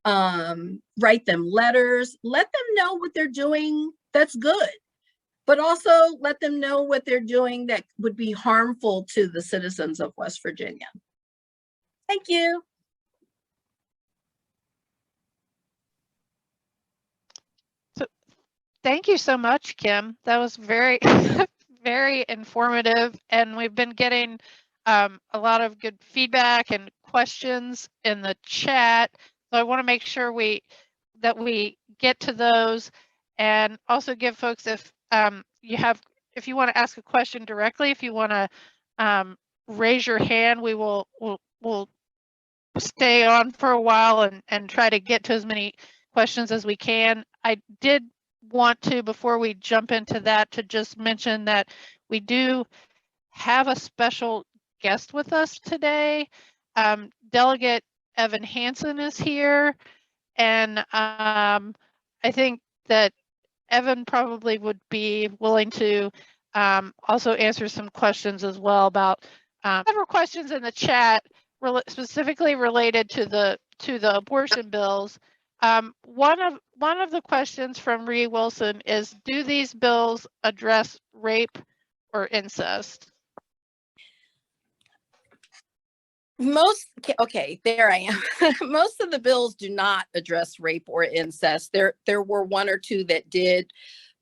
write them letters, let them know what they're doing that's good, but also let them know what they're doing that would be harmful to the citizens of West Virginia. Thank you. So, thank you so much, Kim. That was very, very informative, and we've been getting a lot of good feedback and questions in the chat. So I want to make sure that we get to those, and also give folks, if you want to ask a question directly, if you want to raise your hand, we'll stay on for a while and try to get to as many questions as we can. I did want to, before we jump into that, to just mention that we do have a special guest with us today. Delegate Evan Hansen is here, and I think that Evan probably would be willing to also answer some questions as well about several questions in the chat specifically related to the abortion bills. One of the questions from Ree Wilson is, do these bills address rape or incest? Okay, there I am. Most of the bills do not address rape or incest. There were one or two that did.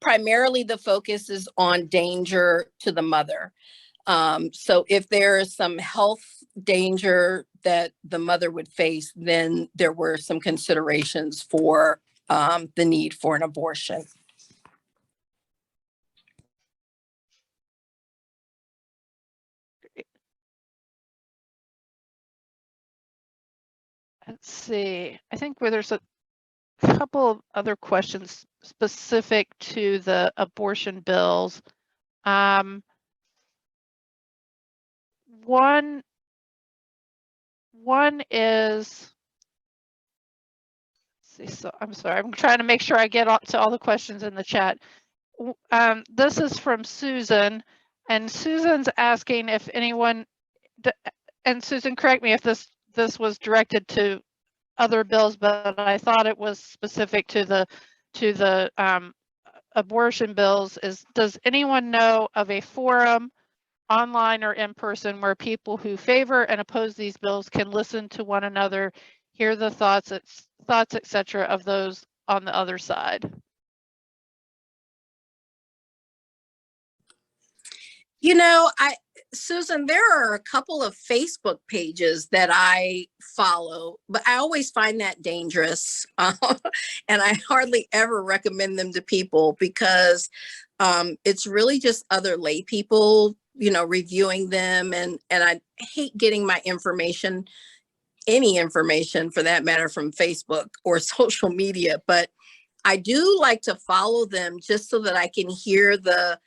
Primarily the focus is on danger to the mother. So if there is some health danger that the mother would face, then there were some considerations for the need for an abortion. Let's see. I think where there's a couple of other questions specific to the abortion bills. One is, let's see, so I'm sorry, I'm trying to make sure I get to all the questions in the chat. This is from Susan, and Susan's asking if anyone, and Susan, correct me if this was directed to other bills, but I thought it was specific to the abortion bills. Does anyone know of a forum, online or in person, where people who favor and oppose these bills can listen to one another, hear the thoughts, etc. of those on the other side. You know, Susan, there are a couple of Facebook pages that I follow, but I always find that dangerous. And I hardly ever recommend them to people because it's really just other lay people, you know, reviewing them. And I hate getting my information, any information for that matter, from Facebook or social media. But I do like to follow them just so that I can hear the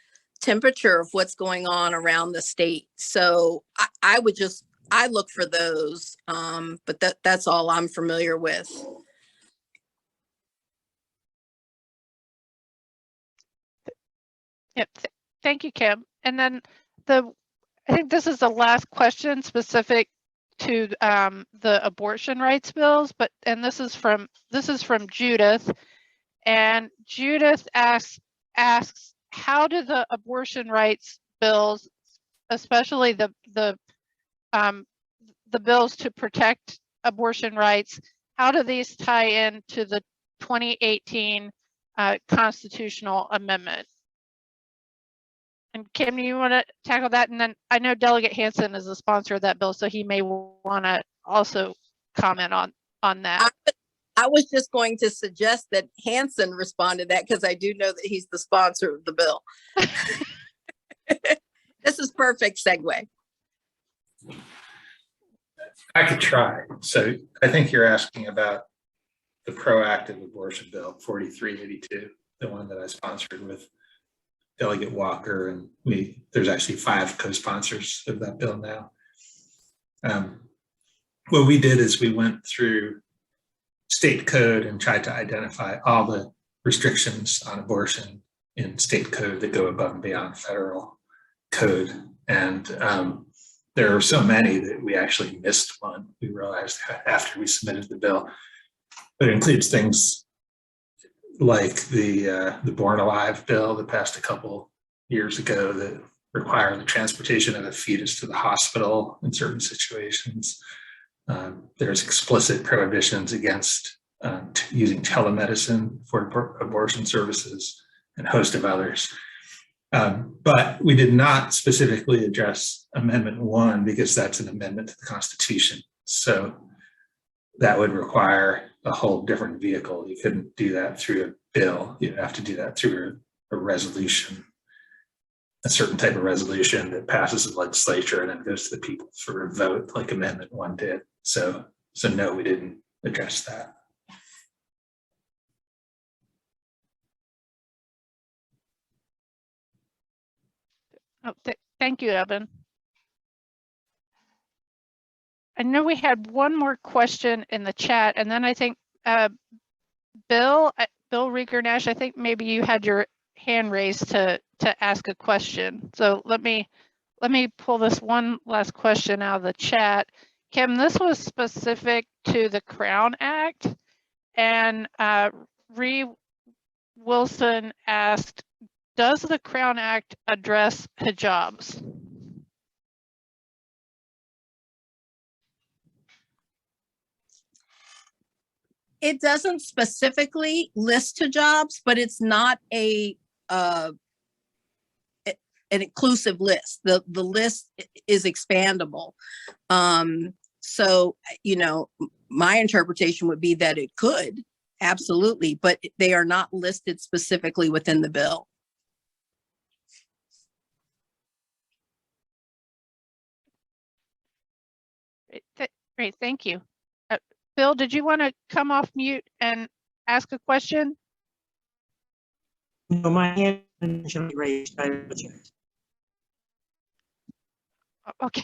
temperature of what's going on around the state. So I look for those, but that's all I'm familiar with. Yep. Thank you, Kim. And then I think this is the last question specific to the abortion rights bills, and this is from Judith, and Judith asks, how do the abortion rights bills, especially the bills to protect abortion rights, how do these tie in to the 2018 constitutional amendment? And Kim, you want to tackle that? And then I know Delegate Hansen is a sponsor of that bill, so he may want to also comment on that. I was just going to suggest that Hansen responded that because I do know that he's the sponsor of the bill. This is perfect segue. I could try. So I think you're asking about the proactive abortion bill, 4382, the one that I sponsored with Delegate Walker, and there's actually 5 co-sponsors of that bill now. What we did is we went through state code and tried to identify all the restrictions on abortion in state code that go above and beyond federal code. And there are so many that we actually missed one, we realized after we submitted the bill. But it includes things like the Born Alive bill that passed a couple years ago that require the transportation of a fetus to the hospital in certain situations. There's explicit prohibitions against using telemedicine for abortion services and a host of others. But we did not specifically address Amendment 1 because that's an amendment to the Constitution. So that would require a whole different vehicle. You couldn't do that through a bill. You'd have to do that through a resolution, a certain type of resolution that passes the legislature and then goes to the people for a vote like Amendment 1 did. So no, we didn't address that. Oh, thank you, Evan. I know we had one more question in the chat, and then I think Bill Rieger-Nash, I think maybe you had your hand raised to ask a question. So let me pull this one last question out of the chat. Kim, this was specific to the Crown Act, and Ree Wilson asked, does the Crown Act address hijabs? It doesn't specifically list hijabs, but it's not an inclusive list. The list is expandable. So, you know, my interpretation would be that it could, absolutely, but they are not listed specifically within the bill. Great, thank you. Bill, did you want to come off mute and ask a question? No, my hand is initially raised. I apologize. Okay.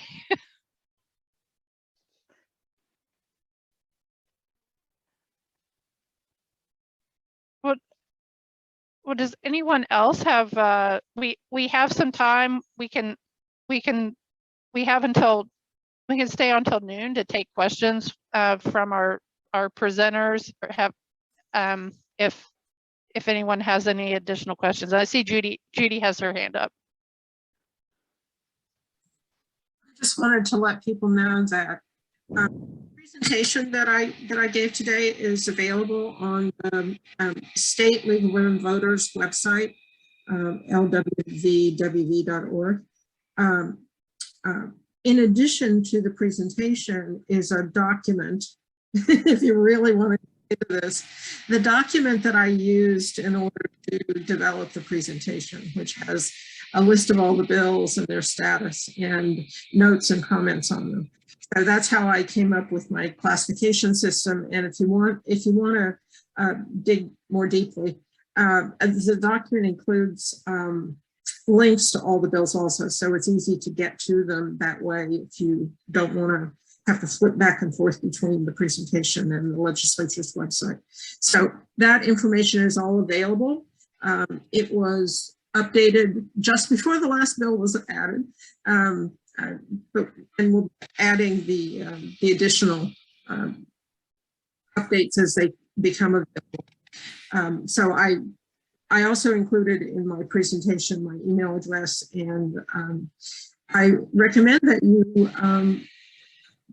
Well, does anyone else have? We have some time. We can stay until noon to take questions from our presenters, or have if anyone has any additional questions. I see Judy has her hand up. I just wanted to let people know that presentation that I gave today is available on the State League of Women Voters website, LWVWV.org. In addition to the presentation is a document, if you really want to get into this, the document that I used in order to develop the presentation, which has a list of all the bills and their status and notes and comments on them. So that's how I came up with my classification system. And if you want to dig more deeply, the document includes links to all the bills also. So it's easy to get to them that way if you don't want to have to flip back and forth between the presentation and the legislature's website. So that information is all available. It was updated just before the last bill was added. And we'll be adding the additional updates as they become available. So I also included in my presentation my email address, and I recommend that you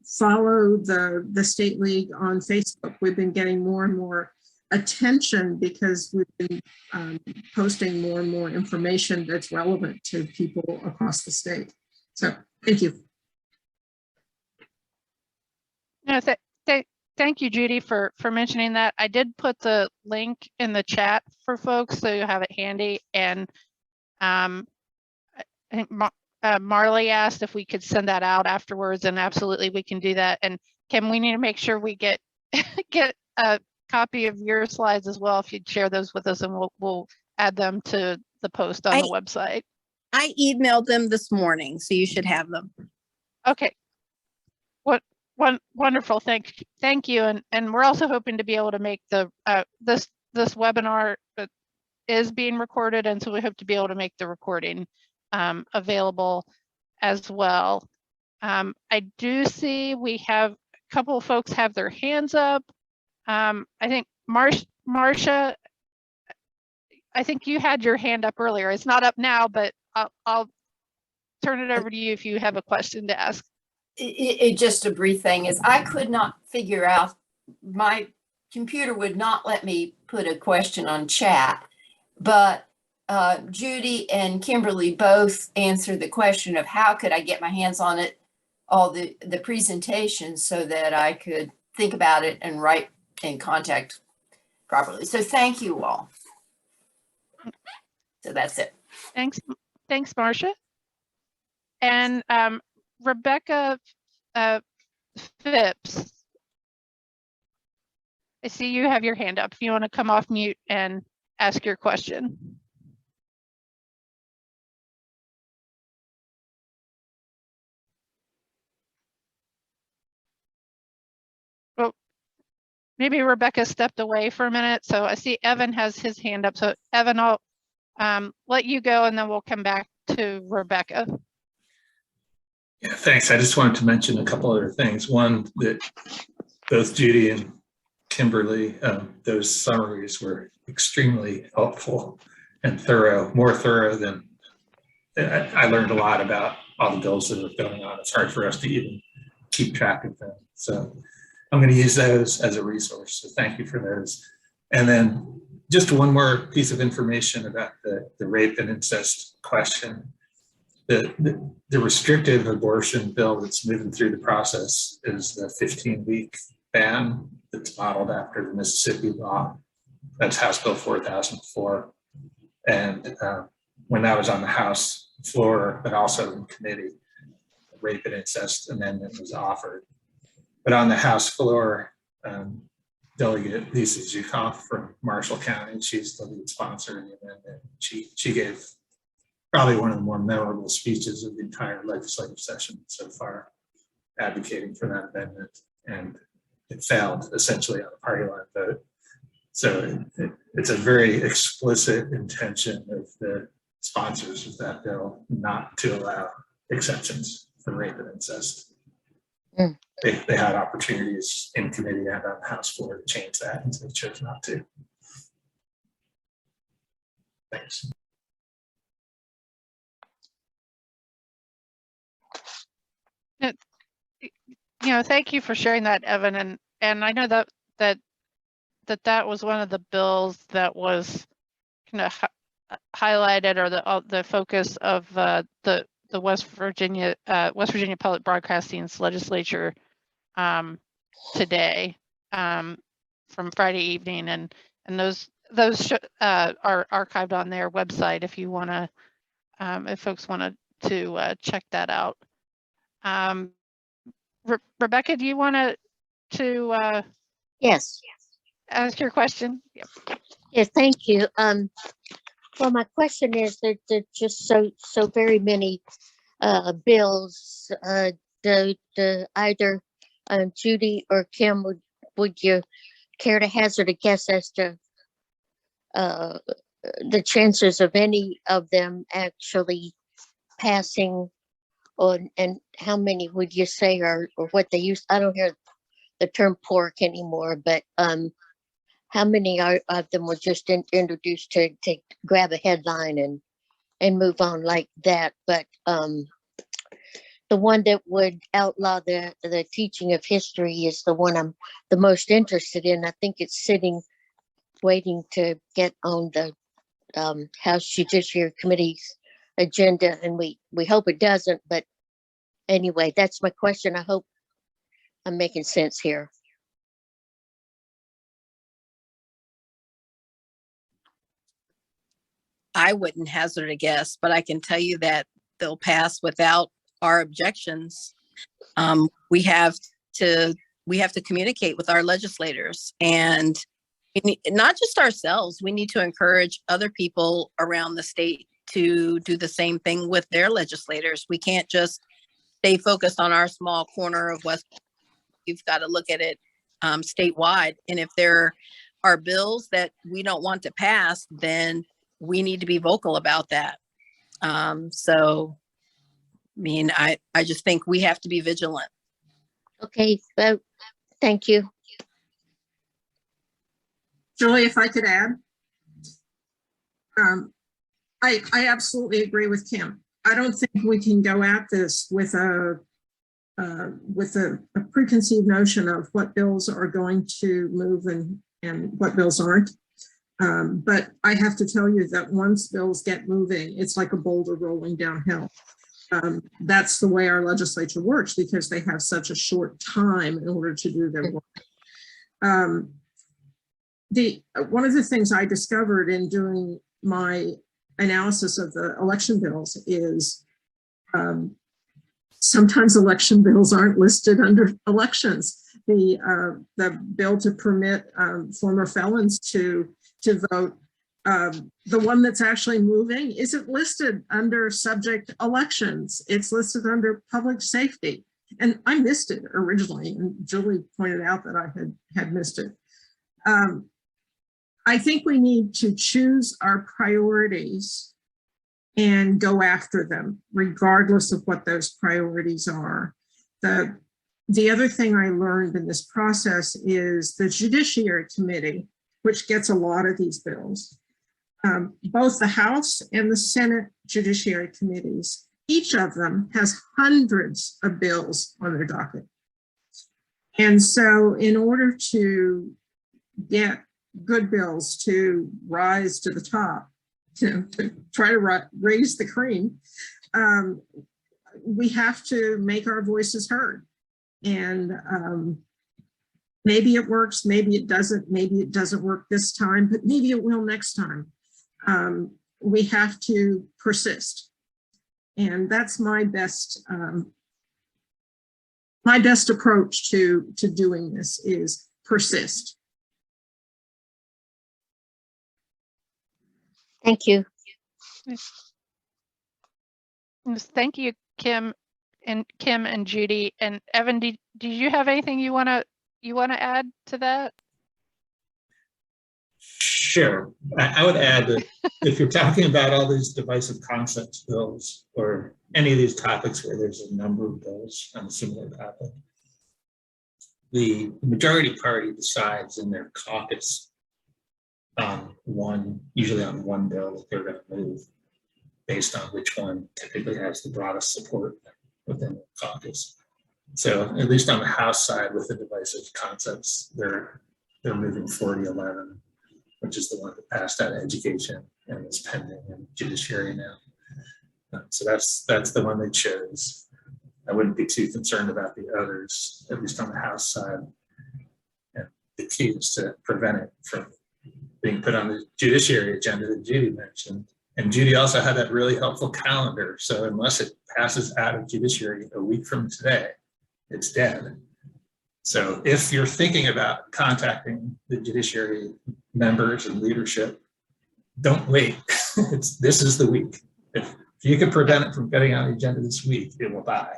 follow the State League on Facebook. We've been getting more and more attention because we've been posting more and more information that's relevant to people across the state. So thank you. No, thank you, Judy, for mentioning that. I did put the link in the chat for folks, so you have it handy. And I think Marley asked if we could send that out afterwards, and absolutely we can do that. And Kim, we need to make sure we get a copy of your slides as well, if you'd share those with us, and we'll add them to the post on the website. I emailed them this morning, so you should have them. Okay. Wonderful. Thank you. And we're also hoping to be able to make the this webinar is being recorded, and so we hope to be able to make the recording available as well. I do see we have a couple of folks have their hands up. I think Marcia, I think you had your hand up earlier. It's not up now, but I'll turn it over to you if you have a question to ask. Just a brief thing is I could not figure out, my computer would not let me put a question on chat, but Judy and Kimberly both answered the question of how could I get my hands on it, all the presentation, so that I could think about it and write and contact properly. So thank you all. So that's it. Thanks, Marcia. And Rebecca Phipps, I see you have your hand up. If you want to come off mute and ask your question. Well, maybe Rebecca stepped away for a minute. So I see Evan has his hand up. So Evan, I'll let you go, and then we'll come back to Rebecca. Yeah, thanks. I just wanted to mention a couple other things. One, that both Judy and Kimberly, those summaries were extremely helpful and thorough, more thorough than I learned a lot about all the bills that are going on. It's hard for us to even keep track of them. So I'm going to use those as a resource. So thank you for those. And then just one more piece of information about the rape and incest question. The restrictive abortion bill that's moving through the process is the 15-week ban that's modeled after the Mississippi law. That's House Bill 4004. And when that was on the House floor, but also in committee, the rape and incest amendment was offered. But on the House floor, Delegate Lisa Zukoff from Marshall County, she's the lead sponsor of the amendment. She gave probably one of the more memorable speeches of the entire legislative session so far, advocating for that amendment, and it failed essentially on a party line vote. So it's a very explicit intention of the sponsors of that bill not to allow exceptions for rape and incest. Mm. They had opportunities in committee and on the House floor to change that, and so they chose not to. Thanks. thank you for sharing that, Evan. And I know that was one of the bills that was kind of highlighted, or the focus of the West Virginia Public Broadcasting's legislature today, from Friday evening, and those are archived on their website if you want to, if folks wanted to check that out. Rebecca, do you want to Yes. ask your question? Yep. Yes, thank you. Well, my question is that there just so very many bills. Either Judy or Kim, would you care to hazard a guess as to the chances of any of them actually passing on, and how many would you say are, or what they use? I don't hear the term pork anymore, but how many of them were just introduced to grab a headline and move on like that? But the one that would outlaw the teaching of history is the one I'm the most interested in. I think it's sitting, waiting to get on the House Judiciary Committee's agenda, and we hope it doesn't. But anyway, that's my question. I hope I'm making sense here. I wouldn't hazard a guess, but I can tell you that they'll pass without our objections. We have to communicate with our legislators, and not just ourselves. We need to encourage other people around the state to do the same thing with their legislators. We can't just stay focused on our small corner of West. You've got to look at it statewide. And if there are bills that we don't want to pass, then we need to be vocal about that. So, I mean, I just think we have to be vigilant. Okay, thank you. Julie, if I could add, I absolutely agree with Kim. I don't think we can go at this with a preconceived notion of what bills are going to move and what bills aren't. But I have to tell you that once bills get moving, it's like a boulder rolling downhill. That's the way our legislature works, because they have such a short time in order to do their work. One of the things I discovered in doing my analysis of the election bills is sometimes election bills aren't listed under elections. The bill to permit former felons to vote, the one that's actually moving isn't listed under subject elections. It's listed under public safety. And I missed it originally, and Julie pointed out that I had missed it. I think we need to choose our priorities and go after them, regardless of what those priorities are. The other thing I learned in this process is the Judiciary Committee, which gets a lot of these bills, both the House and the Senate Judiciary Committees, each of them has hundreds of bills on their docket. And so in order to get good bills to rise to the top, to try to raise the cream, we have to make our voices heard. And maybe it works, maybe it doesn't work this time, but maybe it will next time. We have to persist. And that's my best approach to doing this is persist. Thank you. Thank you, Kim and Judy. And Evan, did you have anything you want to add to that? Sure. I would add that if you're talking about all these divisive concepts bills or any of these topics where there's a number of bills on a similar topic, the majority party decides in their caucus usually on one bill that they're going to move based on which one typically has the broadest support within the caucus. So at least on the House side with the divisive concepts, they're moving 4011, which is the one that passed out of education and is pending in judiciary now. So that's the one they chose. I wouldn't be too concerned about the others, at least on the House side. And the key is to prevent it from being put on the judiciary agenda that Judy mentioned. And Judy also had that really helpful calendar. So unless it passes out of judiciary a week from today, it's dead. So if you're thinking about contacting the judiciary members and leadership, don't wait. This is the week. If you can prevent it from getting on the agenda this week, it will die.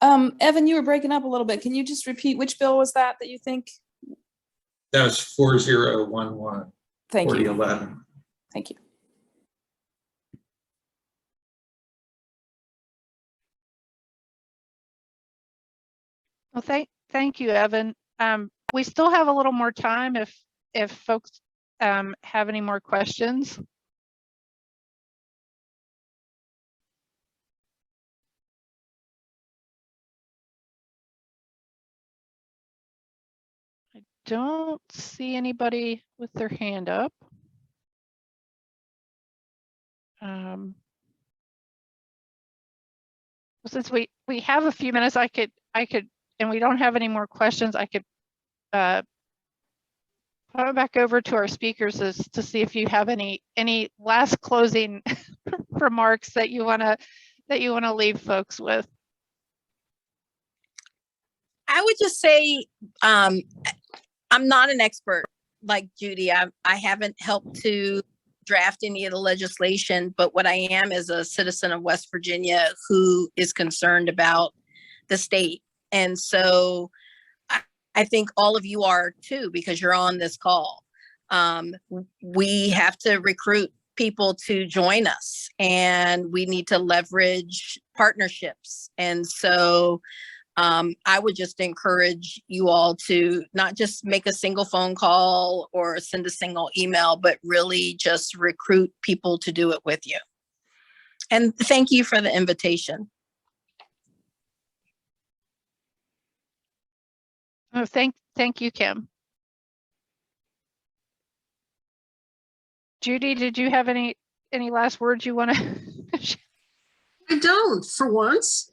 Evan, you were breaking up a little bit. Can you just repeat which bill was that you think? That was 4011. Thank you. 4011. Thank you. Well, thank you, Evan. We still have a little more time if folks have any more questions. I don't see anybody with their hand up. Since we have a few minutes, I could, and we don't have any more questions, I could put it back over to our speakers to see if you have any last closing remarks that you want to leave folks with. I would just say, I'm not an expert like Judy. I haven't helped to draft any of the legislation, but what I am is a citizen of West Virginia who is concerned about the state. And so I think all of you are too, because you're on this call. We have to recruit people to join us, and we need to leverage partnerships. And so I would just encourage you all to not just make a single phone call or send a single email, but really just recruit people to do it with you. And thank you for the invitation. Oh, thank you, Kim. Judy, did you have any last words you want to? I don't, for once.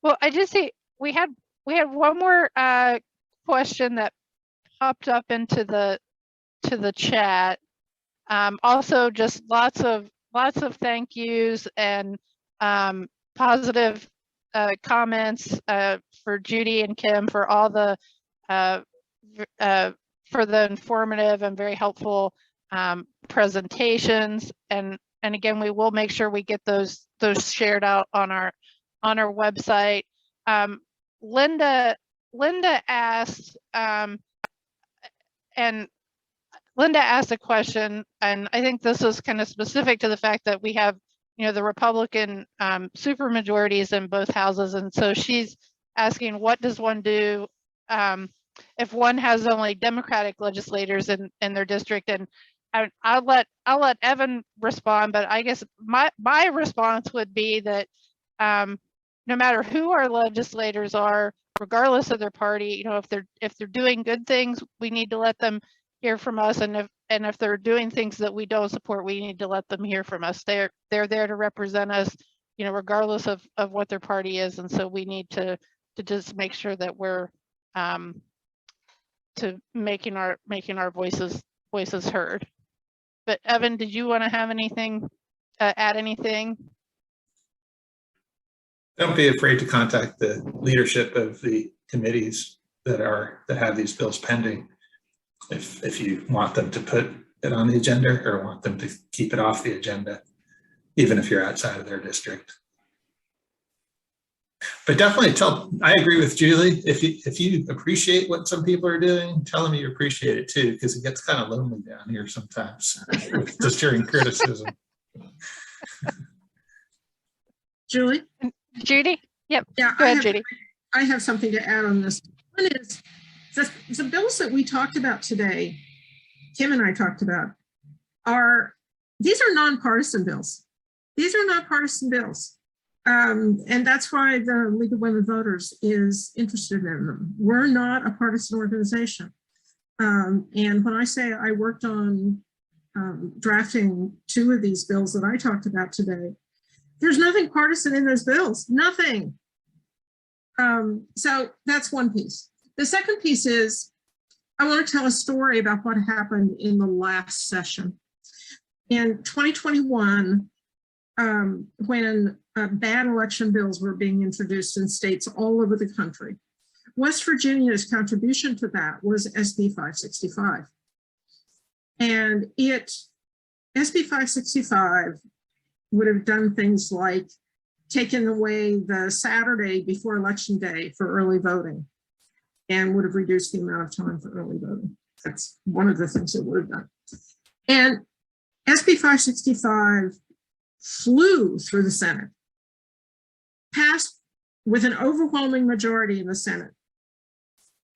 Well, I just say we had one more question that popped up into the chat. Also, just lots of thank yous and positive comments for Judy and Kim for all the for the informative and very helpful presentations. And again, we will make sure we get those shared out on our website. Linda asked, and Linda asked a question, and I think this is kind of specific to the fact that we have, the Republican supermajorities in both houses, and so she's asking, what does one do if one has only Democratic legislators in their district? And I'll let Evan respond, but I guess my response would be that no matter who our legislators are, regardless of their party, if they're doing good things, we need to let them hear from us, and if they're doing things that we don't support, we need to let them hear from us. They're there to represent us, regardless of what their party is, and so we need to just make sure that we're to making our voices heard. But Evan, did you want to have anything, add anything? Don't be afraid to contact the leadership of the committees that have these bills pending. If you want them to put it on the agenda or want them to keep it off the agenda, even if you're outside of their district. But definitely I agree with Julie. If you appreciate what some people are doing, tell them you appreciate it too, because it gets kind of lonely down here sometimes with just hearing criticism. Julie? Judy? Yep. Yeah, go ahead, Judy. I have something to add on this. One is the bills that we talked about today, Kim and I talked about, these are nonpartisan bills. These are not partisan bills. And that's why the League of Women Voters is interested in them. We're not a partisan organization. And when I say I worked on drafting 2 of these bills that I talked about today, there's nothing partisan in those bills, nothing. So that's one piece. The second piece is I want to tell a story about what happened in the last session. In 2021, when bad election bills were being introduced in states all over the country, West Virginia's contribution to that was SB 565. And SB 565 would have done things like taken away the Saturday before Election Day for early voting and would have reduced the amount of time for early voting. That's one of the things it would have done. And SB 565 flew through the Senate, passed with an overwhelming majority in the Senate.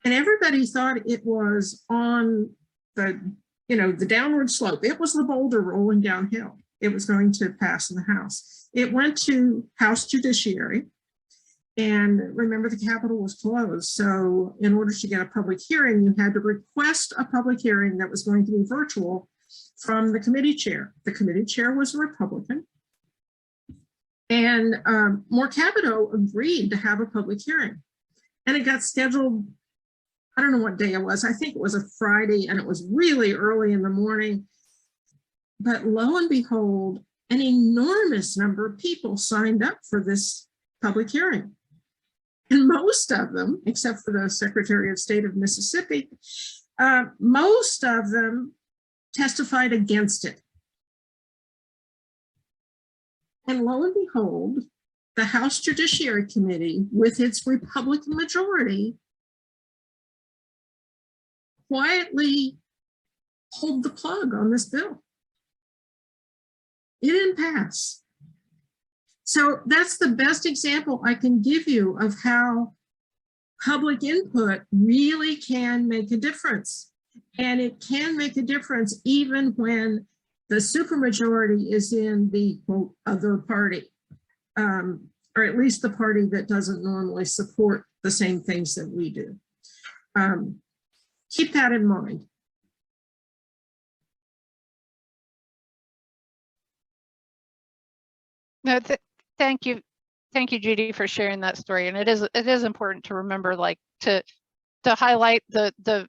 And everybody thought it was on the, the downward slope. It was the boulder rolling downhill. It was going to pass in the House. It went to House Judiciary. And remember, the Capitol was closed. So in order to get a public hearing, you had to request a public hearing that was going to be virtual from the committee chair. The committee chair was a Republican. And Capito agreed to have a public hearing. And it got scheduled, I don't know what day it was. I think it was a Friday, and it was really early in the morning. But lo and behold, an enormous number of people signed up for this public hearing. And most of them, except for the Secretary of State of Mississippi, most of them testified against it. And lo and behold, the House Judiciary Committee, with its Republican majority, quietly pulled the plug on this bill. It didn't pass. So that's the best example I can give you of how public input really can make a difference. And it can make a difference even when the supermajority is in the quote other party, or at least the party that doesn't normally support the same things that we do. Keep that in mind. No, thank you, Judy, for sharing that story. And it is important to remember, like, to highlight the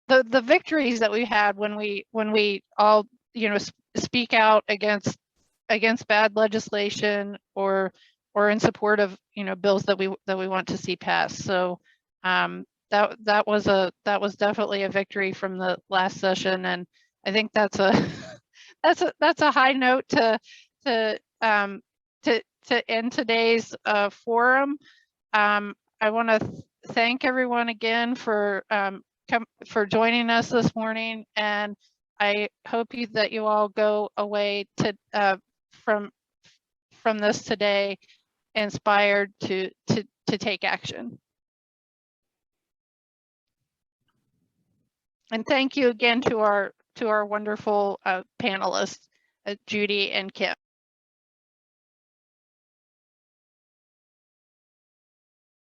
victories that we had when we all speak out against bad legislation or in support of bills that we want to see passed. So that was definitely a victory from the last session, and I think that's a high note to end today's forum. I want to thank everyone again for joining us this morning, and I hope that you all go away from this today inspired to take action. And thank you again to our wonderful panelists, Judy and Kim.